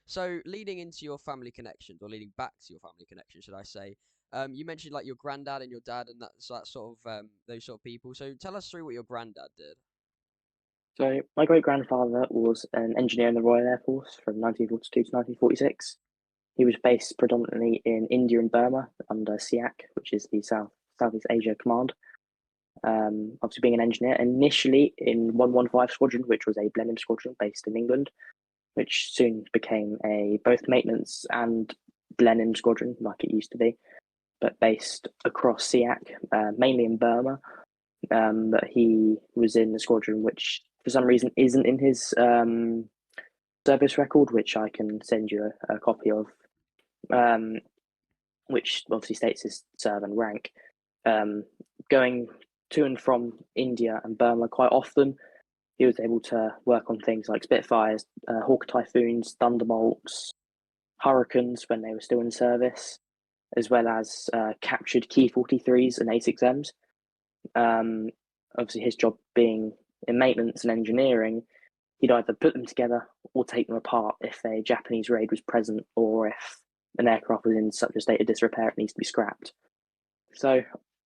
So leading into your family connections, or leading back to your family connection, should I say? You mentioned like your granddad and your dad, and that sort of those sort of people. So tell us through what your granddad did. So my great grandfather was an engineer in the Royal Air Force from 1942 to 1946. He was based predominantly in India and Burma under SEAC, which is the Southeast Asia Command. Obviously, being an engineer, initially in 115 Squadron, which was a Blenheim Squadron based in England, which soon became a both maintenance and Blenheim Squadron, like it used to be, but based across SEAC, mainly in Burma. But he was in the squadron, which for some reason isn't in his service record, which I can send you a copy of, um, which obviously states his serve and rank. Um, Going to and from India and Burma quite often, he was able to work on things like Spitfires, Hawk Typhoons, Thunderbolts, Hurricanes when they were still in service, as well as captured Key 43s and A6Ms. Um, Obviously, his job being in maintenance and engineering, he'd either put them together or take them apart if a Japanese raid was present, or if an aircraft was in such a state of disrepair it needs to be scrapped. So,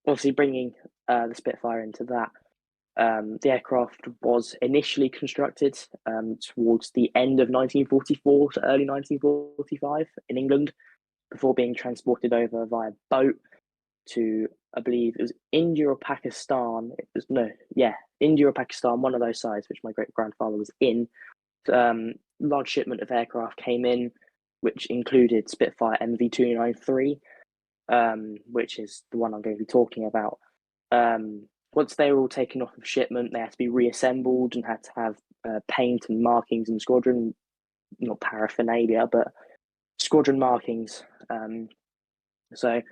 obviously, bringing the Spitfire into that, the aircraft was initially constructed towards the end of 1944 to early 1945 in England, before being transported over via boat to, I believe it was India or Pakistan. It was no, yeah, India or Pakistan, one of those sides, which my great grandfather was in. Large shipment of aircraft came in, which included Spitfire MV293, which is the one I'm going to be talking about. Once they were all taken off of shipment, they had to be reassembled and had to have paint and markings in the squadron, not paraphernalia, but squadron markings. So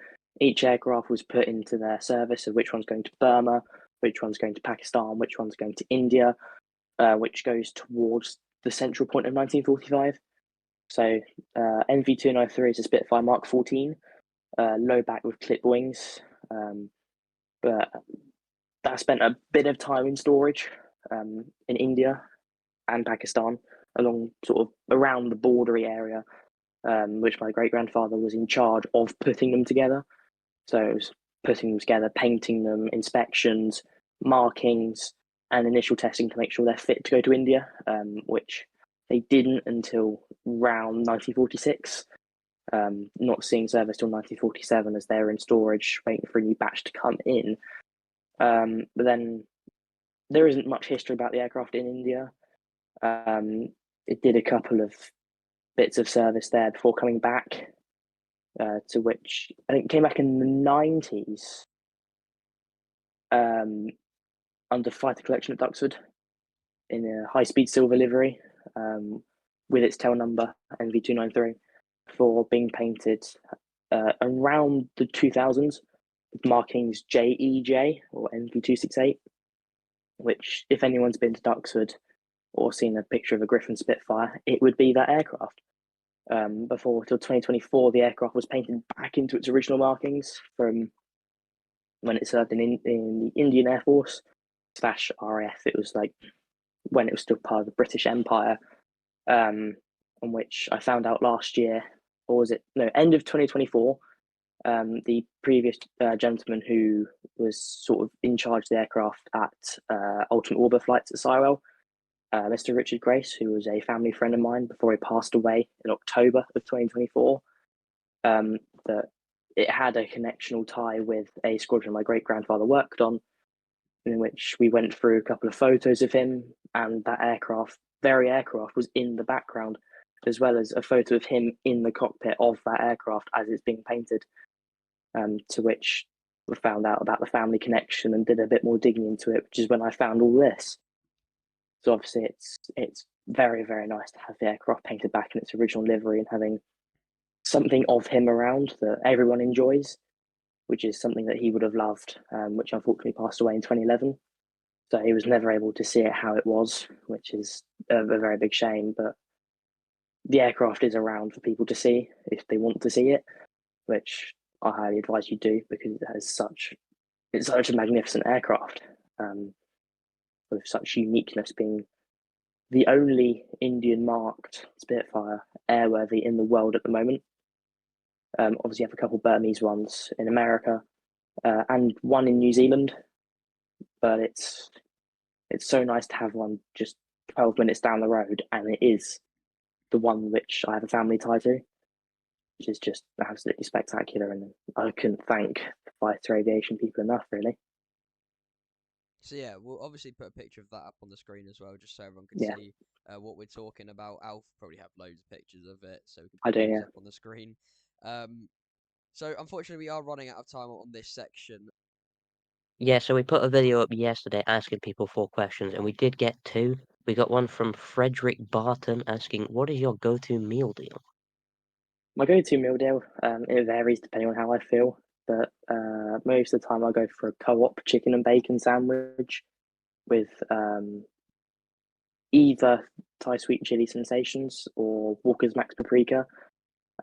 each aircraft was put into their service of which one's going to Burma, which one's going to Pakistan, which one's going to India. which goes towards the central point of 1945. So NV293 is a Spitfire Mark 14, low back with clip wings, but that spent a bit of time in storage in India and Pakistan, along sort of around the bordery area, which my great grandfather was in charge of putting them together. So it was putting them together, painting them, inspections, markings, and initial testing to make sure they're fit to go to India, which they didn't until around 1946. Not seeing service till 1947 as they were in storage, waiting for a new batch to come in. But then there isn't much history about the aircraft in India. It did a couple of bits of service there before coming back, to which I think came back in the 90s, um, under fighter collection at Duxford in a high-speed silver livery, with its tail number NV293, for being painted around the 2000s with markings JEJ or NV268, which, if anyone's been to Duxford or seen a picture of a Griffin Spitfire, it would be that aircraft. Before till 2024, the aircraft was painted back into its original markings from when it served in the Indian Air Force slash RAF. It was like when it was still part of the British Empire, on which I found out last year, or was it no, end of 2024. The previous gentleman who was sort of in charge of the aircraft at Ultimate Orbiter Flights at Sywell, Mr. Richard Grace, who was a family friend of mine before he passed away in October of 2024, that it had a connectional tie with a squadron my great grandfather worked on, in which we went through a couple of photos of him, and that very aircraft, was in the background, as well as a photo of him in the cockpit of that aircraft as it's being painted. To which we found out about the family connection and did a bit more digging into it, which is when I found all this. So obviously, it's very, very nice to have the aircraft painted back in its original livery and having something of him around that everyone enjoys, which is something that he would have loved, which unfortunately passed away in 2011. So he was never able to see it how it was, which is a very big shame. But the aircraft is around for people to see if they want to see it, which I highly advise you do, because it's such a magnificent aircraft, with such uniqueness, being the only Indian marked Spitfire airworthy in the world at the moment. Obviously, you have a couple Burmese ones in America, and one in New Zealand, but it's so nice to have one just 12 minutes down the road, and it is the one which I have a family tie to, which is just absolutely spectacular. And I couldn't thank the fighter aviation people enough, really. So yeah, we'll obviously put a picture of that up on the screen as well, just so everyone can Yeah, see what we're talking about. Alf probably have loads of pictures of it, so we can I put do. those Yeah, up on the screen. Um, so unfortunately, we are running out of time on this section. Yeah, so we put a video up yesterday asking people 4 questions, and we did get two. We got one from Frederick Barton asking, "What is your go-to meal deal?" my go-to meal deal, it varies depending on how I feel, but most of the time I go for a co-op chicken and bacon sandwich with either Thai sweet chili sensations or Walker's Max Paprika.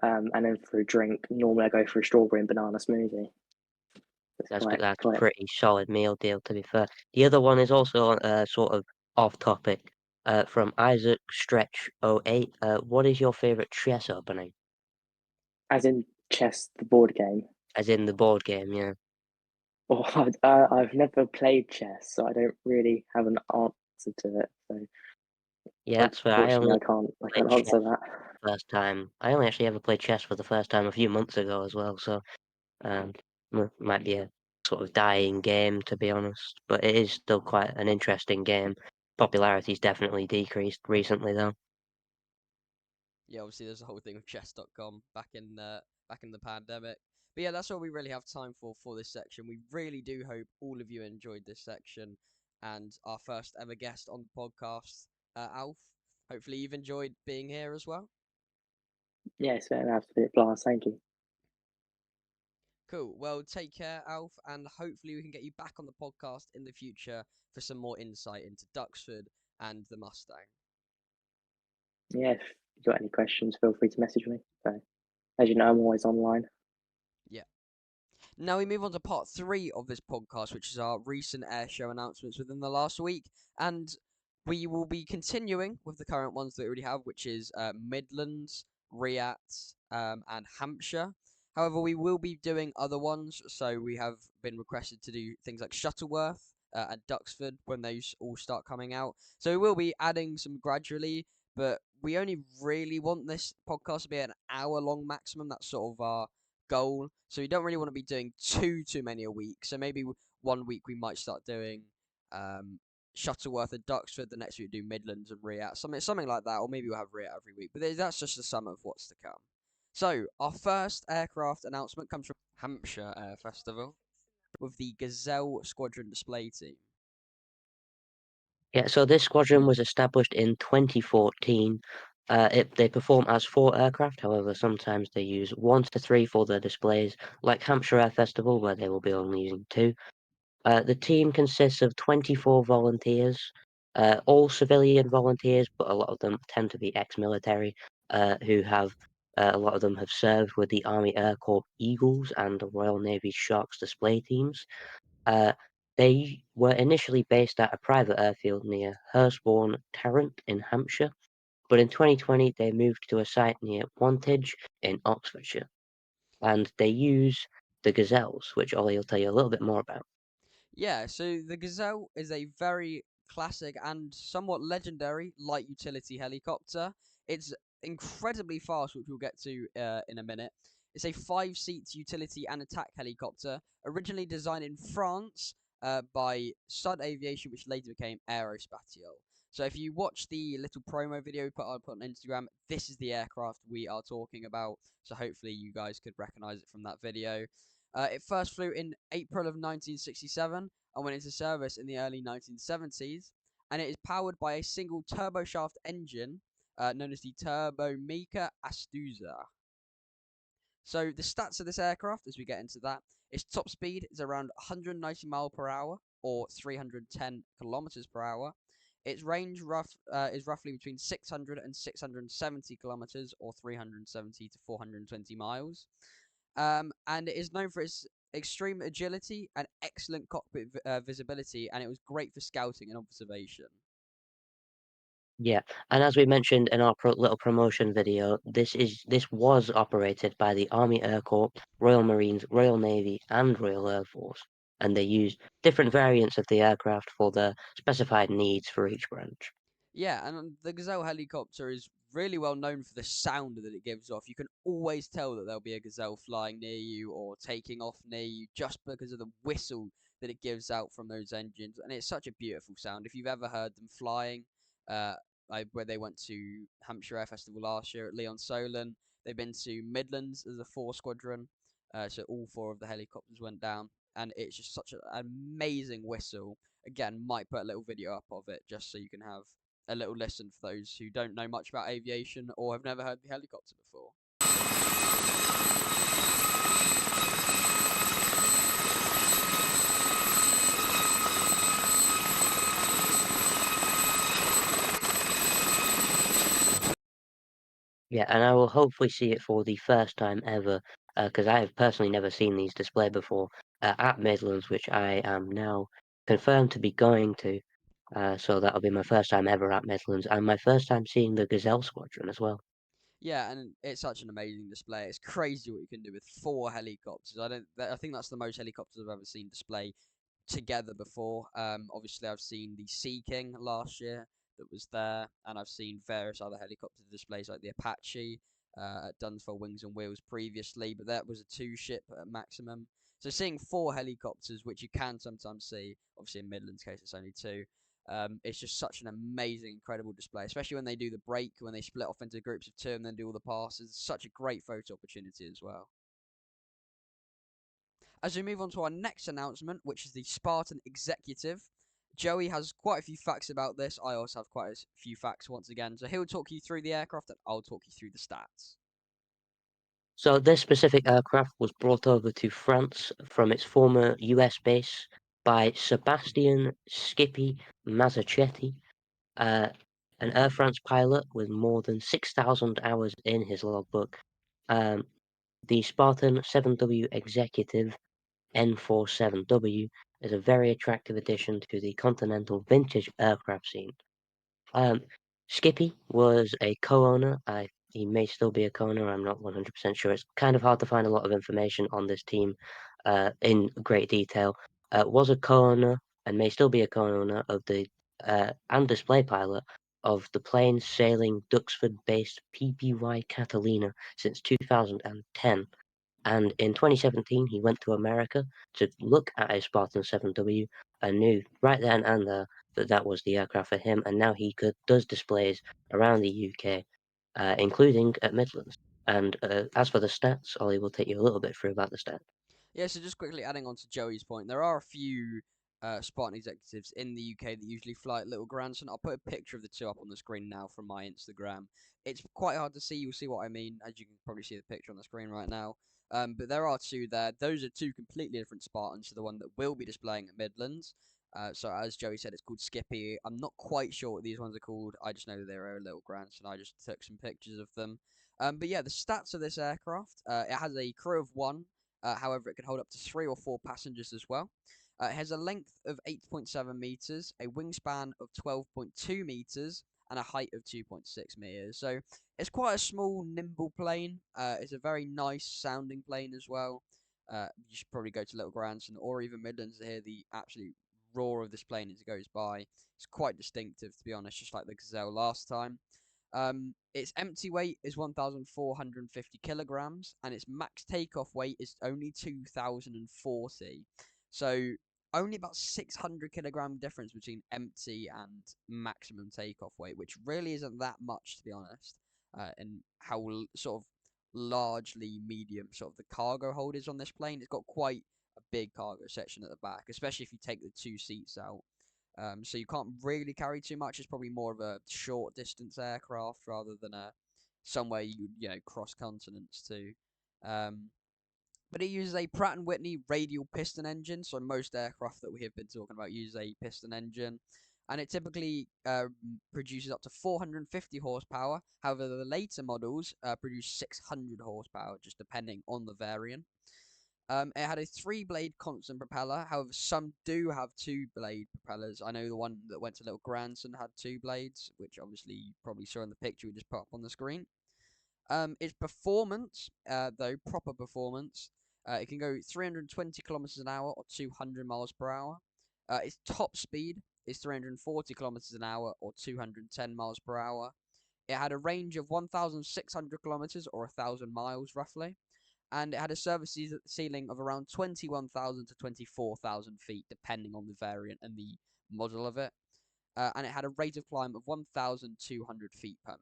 And then for a drink, normally I go for a strawberry and banana smoothie. It's That's quite that's a quite pretty solid meal deal, to be fair. The other one is also sort of off topic. From Isaac Stretch 08. What is your favorite chess opening? as in chess, the board game. As in the board game, yeah. Or I've never played chess, so I don't really have an answer to it. So Yeah, that's fair. unfortunately, I Played can't chess answer that. first time. I only actually ever played chess for the first time a few months ago as well, so um, might be a sort of dying game, to be honest. But it is still quite an interesting game. Popularity's definitely decreased recently, though. Yeah, obviously there's a whole thing with chess.com back in the pandemic. But yeah, that's all we really have time for this section. We really do hope all of you enjoyed this section and our first ever guest on the podcast, Alf. Hopefully you've enjoyed being here as well. Yeah, it's been an absolute blast. Thank you. Cool. Well, take care, Alf, and hopefully we can get you back on the podcast in the future for some more insight into Duxford and the Mustang. Yeah, if you've got any questions, feel free to message me. So, as you know, I'm always online. Yeah. Now we move on to part three of this podcast, which is our recent airshow announcements within the last week. And we will be continuing with the current ones that we already have, which is Midlands, Riat, and Hampshire. However, we will be doing other ones. So we have been requested to do things like Shuttleworth and Duxford when those all start coming out. So we will be adding some gradually, but we only really want this podcast to be an hour long maximum. That's sort of our goal. So we don't really want to be doing too many a week. So maybe one week we might start doing um, Shuttleworth and Duxford. The next week we do Midlands and Riat, something like that. Or maybe we'll have Riat every week. But that's just the sum of what's to come. So our first aircraft announcement comes from Hampshire Air Festival with the Gazelle Squadron display team. Yeah, so this squadron was established in 2014. They perform as 4 aircraft, however, sometimes they use 1 to 3 for their displays, like Hampshire Air Festival, where they will be only using 2. The team consists of 24 volunteers, all civilian volunteers, but a lot of them tend to be ex-military, who have a lot of them have served with the Army Air Corps Eagles and the Royal Navy Sharks display teams. Uh, they were initially based at a private airfield near Hurstbourne Tarrant in Hampshire, but in 2020 they moved to a site near Wantage in Oxfordshire, and they use the Gazelles, which Ollie will tell you a little bit more about. Yeah, so the Gazelle is a very classic and somewhat legendary light utility helicopter. It's incredibly fast, which we'll get to in a minute. It's a 5 seat utility and attack helicopter, originally designed in France by Sud Aviation, which later became Aerospatiale. So if you watch the little promo video we put up on Instagram, this is the aircraft we are talking about. So hopefully you guys could recognize it from that video. It first flew in April of 1967 and went into service in the early 1970s, and it is powered by a single turboshaft engine known as the Turbomeca Astuza. So the stats of this aircraft, as we get into that, its top speed is around 190 mile per hour or 310 kilometers per hour. Its range is roughly between 600 and 670 kilometers or 370 to 420 miles. And it is known for its extreme agility and excellent cockpit visibility, and it was great for scouting and observation. Yeah, and as we mentioned in our little promotion video, this was operated by the Army Air Corps, Royal Marines, Royal Navy, and Royal Air Force, and they used different variants of the aircraft for the specified needs for each branch. Yeah, and the Gazelle helicopter is really well known for the sound that it gives off. You can always tell that there'll be a Gazelle flying near you or taking off near you just because of the whistle that it gives out from those engines. And it's such a beautiful sound. If you've ever heard them flying, uh, like where they went to Hampshire Air Festival last year at Leon Solon, they've been to Midlands as a 4 squadron. So all 4 of the helicopters went down. And it's just such an amazing whistle. Again, might put a little video up of it just so you can have a little listen for those who don't know much about aviation or have never heard the helicopter before. Yeah, and I will hopefully see it for the first time ever, because I have personally never seen these displayed before at Midlands, which I am now confirmed to be going to. So that'll be my first time ever at Midlands, and my first time seeing the Gazelle Squadron as well. Yeah, and it's such an amazing display. It's crazy what you can do with 4 helicopters. I think that's the most helicopters I've ever seen display together before. Obviously, I've seen the Sea King last year that was there, and I've seen various other helicopter displays like the Apache at Dunsfold Wings and Wheels previously, but that was a 2 ship at maximum. So seeing 4 helicopters, which you can sometimes see, obviously in Midland's case it's only 2. It's just such an amazing, incredible display, especially when they do the break, when they split off into groups of 2 and then do all the passes. It's such a great photo opportunity as well. As we move on to our next announcement, which is the Spartan Executive, Joey has quite a few facts about this. I also have quite a few facts once again. So he'll talk you through the aircraft and I'll talk you through the stats. So this specific aircraft was brought over to France from its former US base by Sebastian Skippy Mazzachetti. Uh, an Air France pilot with more than 6,000 hours in his logbook. Um, the Spartan 7W Executive N47W is a very attractive addition to the continental vintage aircraft scene. Um, Skippy was a co-owner. He may still be a co-owner. I'm not 100% sure. It's kind of hard to find a lot of information on this team in great detail. Was a co-owner and may still be a co-owner of the and display pilot of the plain sailing Duxford-based PPY Catalina since 2010. And in 2017, he went to America to look at a Spartan 7W and knew right then and there that that was the aircraft for him. And now does displays around the UK, including at Midlands. And as for the stats, Ollie will take you a little bit through about the stats. Yeah, so just quickly adding on to Joey's point, there are a few Spartan executives in the UK that usually fly at Little Grandson. I'll put a picture of the two up on the screen now from my Instagram. It's quite hard to see. You'll see what I mean, as you can probably see the picture on the screen right now. But there are two there. Those are two completely different Spartans to the one that will be displaying at Midlands. So as Joey said, it's called Skippy. I'm not quite sure what these ones are called. I just know that they're a Little Grandson. I just took some pictures of them. But yeah, the stats of this aircraft. It has a crew of one. However, it can hold up to 3 or 4 passengers as well. It has a length of 8.7 meters, a wingspan of 12.2 meters, and a height of 2.6 meters. So it's quite a small, nimble plane. It's a very nice sounding plane as well. You should probably go to Little Grandson or even Midlands to hear the absolute roar of this plane as it goes by. It's quite distinctive, to be honest, just like the Gazelle last time. Its empty weight is 1,450 kilograms, and its max takeoff weight is only 2,040. So only about 600 kilogram difference between empty and maximum takeoff weight, which really isn't that much to be honest. And how sort of largely medium sort of the cargo hold is on this plane. It's got quite a big cargo section at the back, especially if you take the two seats out. So you can't really carry too much. It's probably more of a short distance aircraft rather than a somewhere you cross continents to. Um, but it uses a Pratt and Whitney radial piston engine. So most aircraft that we have been talking about use a piston engine, and it typically produces up to 450 horsepower. However, the later models produce 600 horsepower, just depending on the variant. It had a 3 blade constant propeller. However, some do have 2 blade propellers. I know the one that went to Little Grandson had 2 blades, which obviously you probably saw in the picture we just put up on the screen. Its performance, though proper performance, it can go 320 kilometers an hour or 200 miles per hour. Its top speed is 340 kilometers an hour or 210 miles per hour. It had a range of 1,600 kilometers or 1,000 miles roughly, and it had a service ceiling of around 21,000 to 24,000 feet, depending on the variant and the model of it. And it had a rate of climb of 1,200 feet per minute.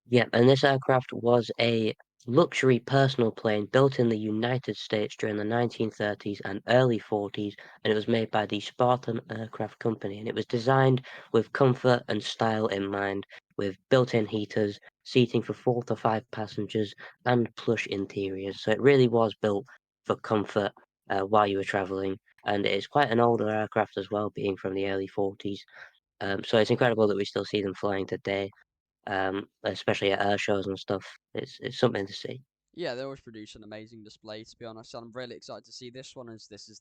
Yeah, and this aircraft was a luxury personal plane built in the United States during the 1930s and early 40s, and it was made by the Spartan Aircraft Company. And it was designed with comfort and style in mind, with built-in heaters, seating for 4 to 5 passengers, and plush interiors. So it really was built for comfort while you were traveling. And it's quite an older aircraft as well, being from the early 40s. So it's incredible that we still see them flying today, especially at air shows and stuff. It's something to see. Yeah, they always produce an amazing display, to be honest. And I'm really excited to see this one, as this is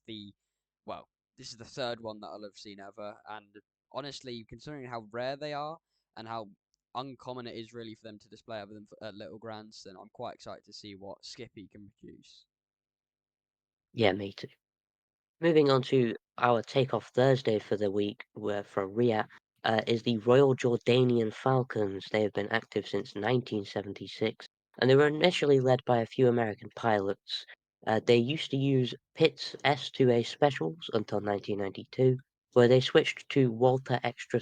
well, this is the third one that I'll have seen ever. And honestly, considering how rare they are and how uncommon it is really for them to display other than at Little Grandson, I'm quite excited to see what Skippy can produce. Yeah, me too. Moving on to our takeoff Thursday for the week, where for Riyadh, is the Royal Jordanian Falcons. They have been active since 1976, and they were initially led by a few American pilots. They used to use Pitt's S2A specials until 1992, where they switched to Walter Extra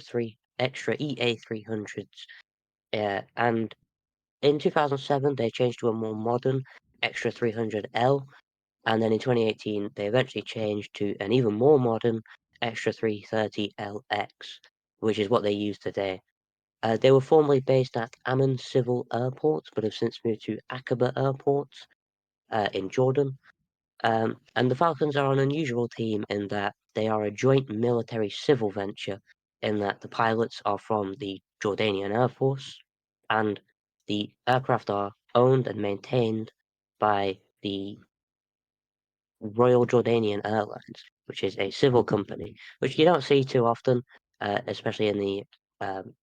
EA300s, and in 2007 they changed to a more modern Extra 300L, and then in 2018, they eventually changed to an even more modern Extra 330LX, which is what they use today. They were formerly based at Amman Civil Airport, but have since moved to Aqaba Airport in Jordan. And the Falcons are an unusual team in that they are a joint military civil venture in that the pilots are from the Jordanian Air Force, and the aircraft are owned and maintained by the Royal Jordanian Airlines, which is a civil company, which you don't see too often, especially in the um,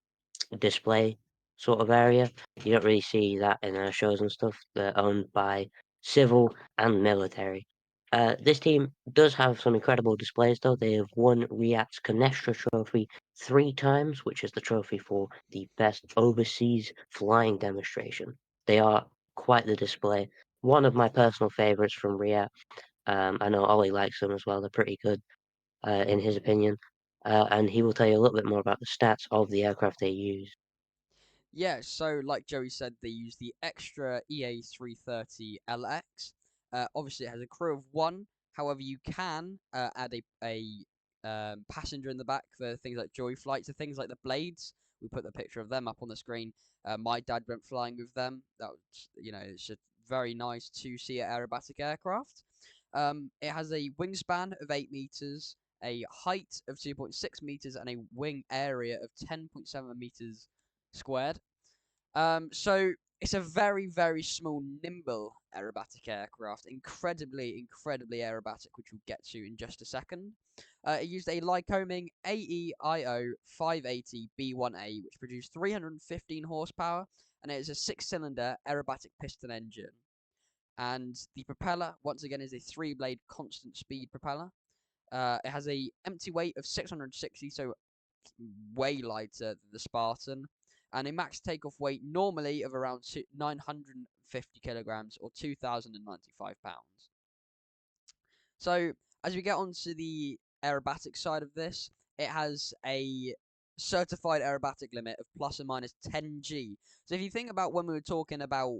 display sort of area. You don't really see that in shows and stuff. They're owned by civil and military. This team does have some incredible displays, though. They have won Riyadh's Canestra Trophy 3 times, which is the trophy for the best overseas flying demonstration. They are quite the display. One of my personal favorites from Riyadh. I know Ollie likes them as well. They're pretty good, in his opinion. And he will tell you a little bit more about the stats of the aircraft they use. Yeah, so like Joey said, they use the extra EA330LX. Obviously, it has a crew of one. However, you can add a passenger in the back for things like joy flights, or things like the blades. We put the picture of them up on the screen. My dad went flying with them. That was, it's a very nice two-seater aerobatic aircraft. It has a wingspan of 8 meters, a height of 2.6 meters, and a wing area of 10.7 meters squared. So it's a very, very small, nimble aerobatic aircraft, incredibly aerobatic, which we'll get to in just a second. It used a Lycoming AEIO 580 B1A, which produced 315 horsepower, and it is a six-cylinder aerobatic piston engine. And the propeller, once again, is a three-blade constant speed propeller. It has a empty weight of 660, so way lighter than the Spartan, and a max takeoff weight normally of around 950 kilograms or 2,095 pounds. So as we get onto the aerobatic side of this, it has a certified aerobatic limit of plus or minus 10 G. So if you think about when we were talking about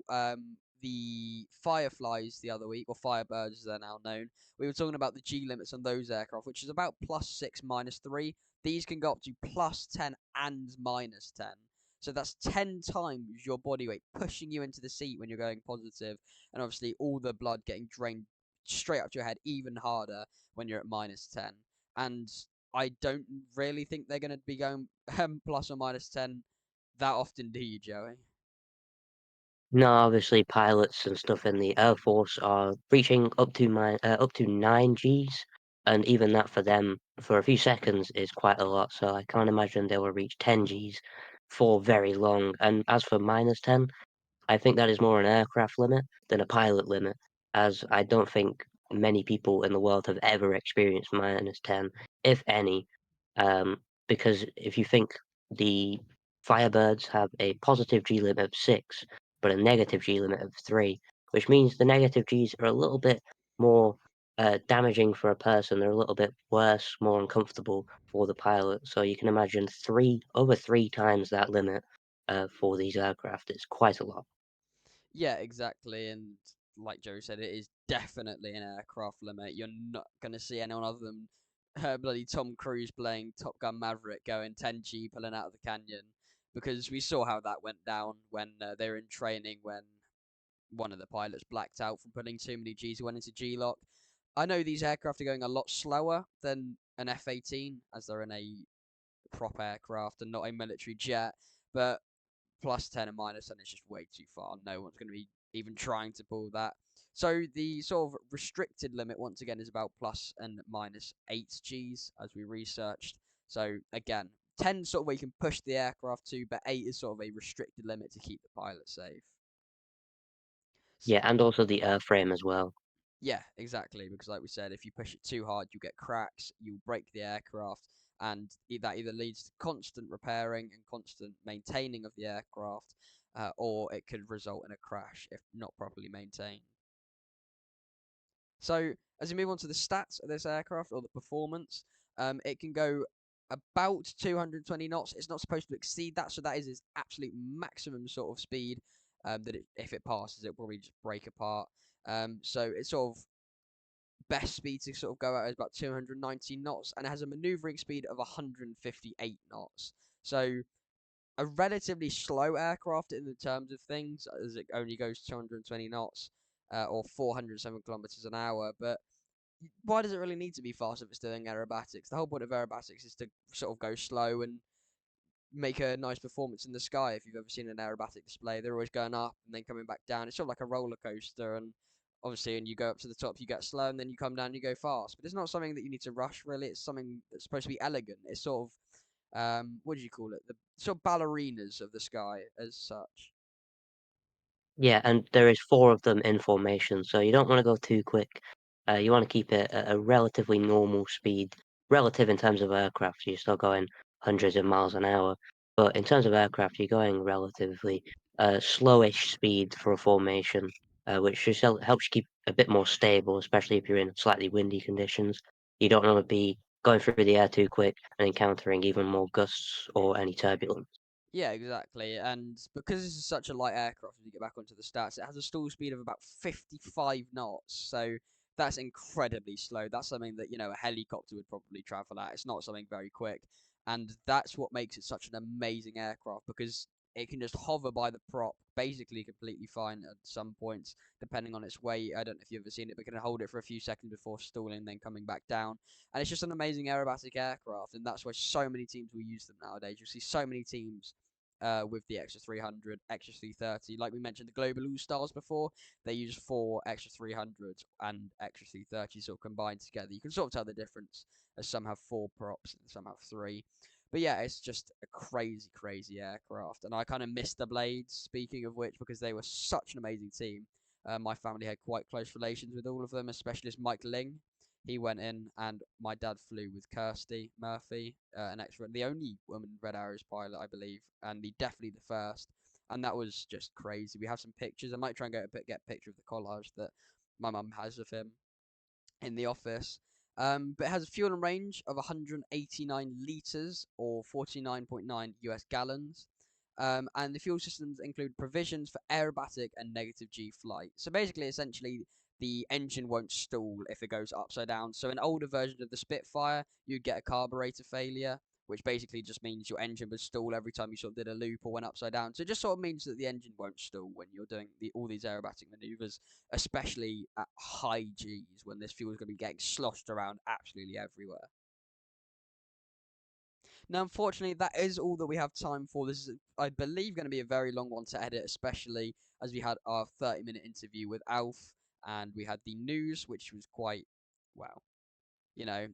the Fireflies the other week, or Firebirds as they're now known, we were talking about the G limits on those aircraft, which is about +6, -3. These can go up to +10 and -10. So that's 10 times your body weight pushing you into the seat when you're going positive, and obviously all the blood getting drained straight up to your head even harder when you're at -10. And I don't really think they're going to be going plus or -10 that often, do you, Joey? No, obviously pilots and stuff in the Air Force are reaching up to 9 Gs, and even that for them for a few seconds is quite a lot. So I can't imagine they will reach 10 Gs for very long. And as for -10, I think that is more an aircraft limit than a pilot limit, as I don't think many people in the world have ever experienced -10, if any. Because if you think the Firebirds have a positive G limit of 6, but a negative G limit of 3, which means the negative Gs are a little bit more damaging for a person. They're a little bit worse, more uncomfortable for the pilot. So you can imagine over 3 times that limit for these aircraft. It's quite a lot. Yeah, exactly. And like Joe said, it is definitely an aircraft limit. You're not going to see anyone other than bloody Tom Cruise playing Top Gun Maverick going 10G pulling out of the canyon, because we saw how that went down when they were in training, when one of the pilots blacked out from putting too many Gs, went into G lock. I know these aircraft are going a lot slower than an F-18, as they're in a prop aircraft and not a military jet, but +10 and -10 is just way too far. No one's going to be even trying to pull that. So the sort of restricted limit once again is about plus and -8 Gs, as we researched. So again, 10 sort of where you can push the aircraft to, but 8 is sort of a restricted limit to keep the pilot safe. Yeah, and also the airframe as well. Yeah, exactly. Because like we said, if you push it too hard, you get cracks, you'll break the aircraft, and that either leads to constant repairing and constant maintaining of the aircraft, or it could result in a crash if not properly maintained. So as we move on to the stats of this aircraft, or the performance, it can go about 220 knots. It's not supposed to exceed that, so that is its absolute maximum sort of speed. If it passes, it'll probably just break apart. So it's sort of best speed to sort of go at is about 290 knots, and it has a maneuvering speed of 158 knots. So a relatively slow aircraft in the terms of things, as it only goes 220 knots, or 407 kilometers an hour. But why does it really need to be fast if it's doing aerobatics? The whole point of aerobatics is to sort of go slow and make a nice performance in the sky. If you've ever seen an aerobatic display, they're always going up and then coming back down. It's sort of like a roller coaster, and obviously, and you go up to the top, you get slow, and then you come down, you go fast. But it's not something that you need to rush. Really, it's something that's supposed to be elegant. It's sort of what do you call it? The sort of ballerinas of the sky, as such. Yeah, and there is 4 of them in formation, so you don't wanna go too quick. You wanna keep it at a relatively normal speed, relative in terms of aircraft, you're still going hundreds of miles an hour, but in terms of aircraft, you're going relatively, slowish speed for a formation, which just helps you keep a bit more stable, especially if you're in slightly windy conditions. You don't wanna be going through the air too quick and encountering even more gusts or any turbulence. Yeah, exactly. And because this is such a light aircraft, if you get back onto the stats, it has a stall speed of about 55 knots. So that's incredibly slow. That's something that, a helicopter would probably travel at. It's not something very quick. And that's what makes it such an amazing aircraft because it can just hover by the prop, basically completely fine at some points, depending on its weight. I don't know if you've ever seen it, but can hold it for a few seconds before stalling, then coming back down. And it's just an amazing aerobatic aircraft, and that's why so many teams will use them nowadays. You'll see so many teams with the extra 300, extra 330. Like we mentioned, the Global All Stars before, they use 4 extra 300s and extra 330s sort of combined together. You can sort of tell the difference as some have 4 props and some have 3. But yeah, it's just a crazy, crazy aircraft. And I kind of miss the Blades, speaking of which, because they were such an amazing team. My family had quite close relations with all of them, especially as Mike Ling. He went in, and my dad flew with Kirsty Murphy, an extra, the only woman Red Arrows pilot, I believe, and definitely the first. And that was just crazy. We have some pictures. I might try and get a picture of the collage that my mum has of him in the office. But it has a fuel and range of 189 liters or 49.9 US gallons. And the fuel systems include provisions for aerobatic and negative G flight. So basically, essentially, the engine won't stall if it goes upside down. So in older versions of the Spitfire, you'd get a carburetor failure, which basically just means your engine would stall every time you sort of did a loop or went upside down. So it just sort of means that the engine won't stall when you're doing all these aerobatic maneuvers, especially at high Gs when this fuel is going to be getting sloshed around absolutely everywhere. Now, unfortunately, that is all that we have time for. This is, I believe, going to be a very long one to edit, especially as we had our 30-minute interview with Alf and we had the news, which was quite, well,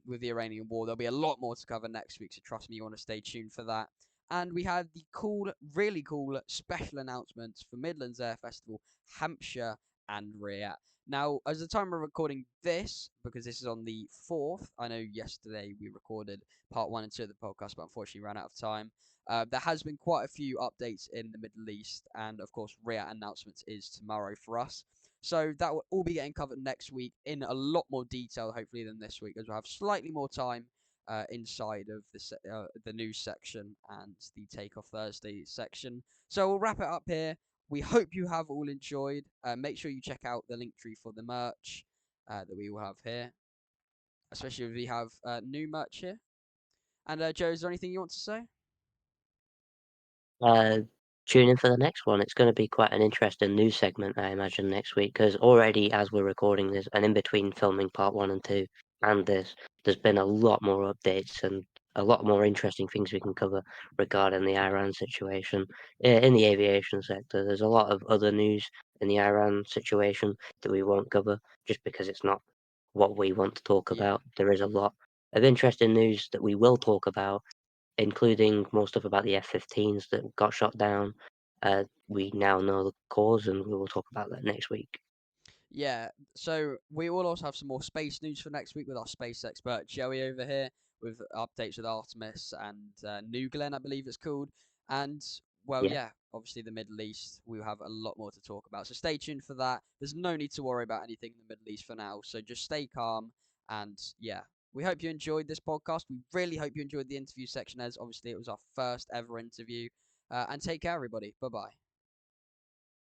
with the Iranian war. There'll be a lot more to cover next week, so trust me, you want to stay tuned for that. And we had the cool, really cool special announcements for Midlands Air Festival, Hampshire, and Riyadh. Now, as the time of recording this, because this is on the 4th, I know yesterday we recorded part 1 and 2 of the podcast, but unfortunately ran out of time. There has been quite a few updates in the Middle East, and of course, Riyadh announcements is tomorrow for us. So that will all be getting covered next week in a lot more detail, hopefully, than this week, as we'll have slightly more time inside of the news section and the Takeoff Thursday section. So we'll wrap it up here. We hope you have all enjoyed. Make sure you check out the link tree for the merch that we will have here, especially if we have new merch here. And Joe, is there anything you want to say? Uh, Tune in for the next one. It's going to be quite an interesting news segment, I imagine, next week. Because already, as we're recording this, and in between filming part 1 and 2 and this, there's been a lot more updates and a lot more interesting things we can cover regarding the Iran situation in the aviation sector. There's a lot of other news in the Iran situation that we won't cover just because it's not what we want to talk Yeah. about. There is a lot of interesting news that we will talk about, including more stuff about the F-15s that got shot down. We now know the cause, and we will talk about that next week. Yeah, so we will also have some more space news for next week with our space expert Joey over here with updates with Artemis and New Glenn, I believe it's called. And, well, Yeah. yeah, obviously the Middle East, we'll have a lot more to talk about. So stay tuned for that. There's no need to worry about anything in the Middle East for now. So just stay calm. And, yeah, we hope you enjoyed this podcast. We really hope you enjoyed the interview section, as obviously it was our first ever interview. And take care, everybody. Bye bye.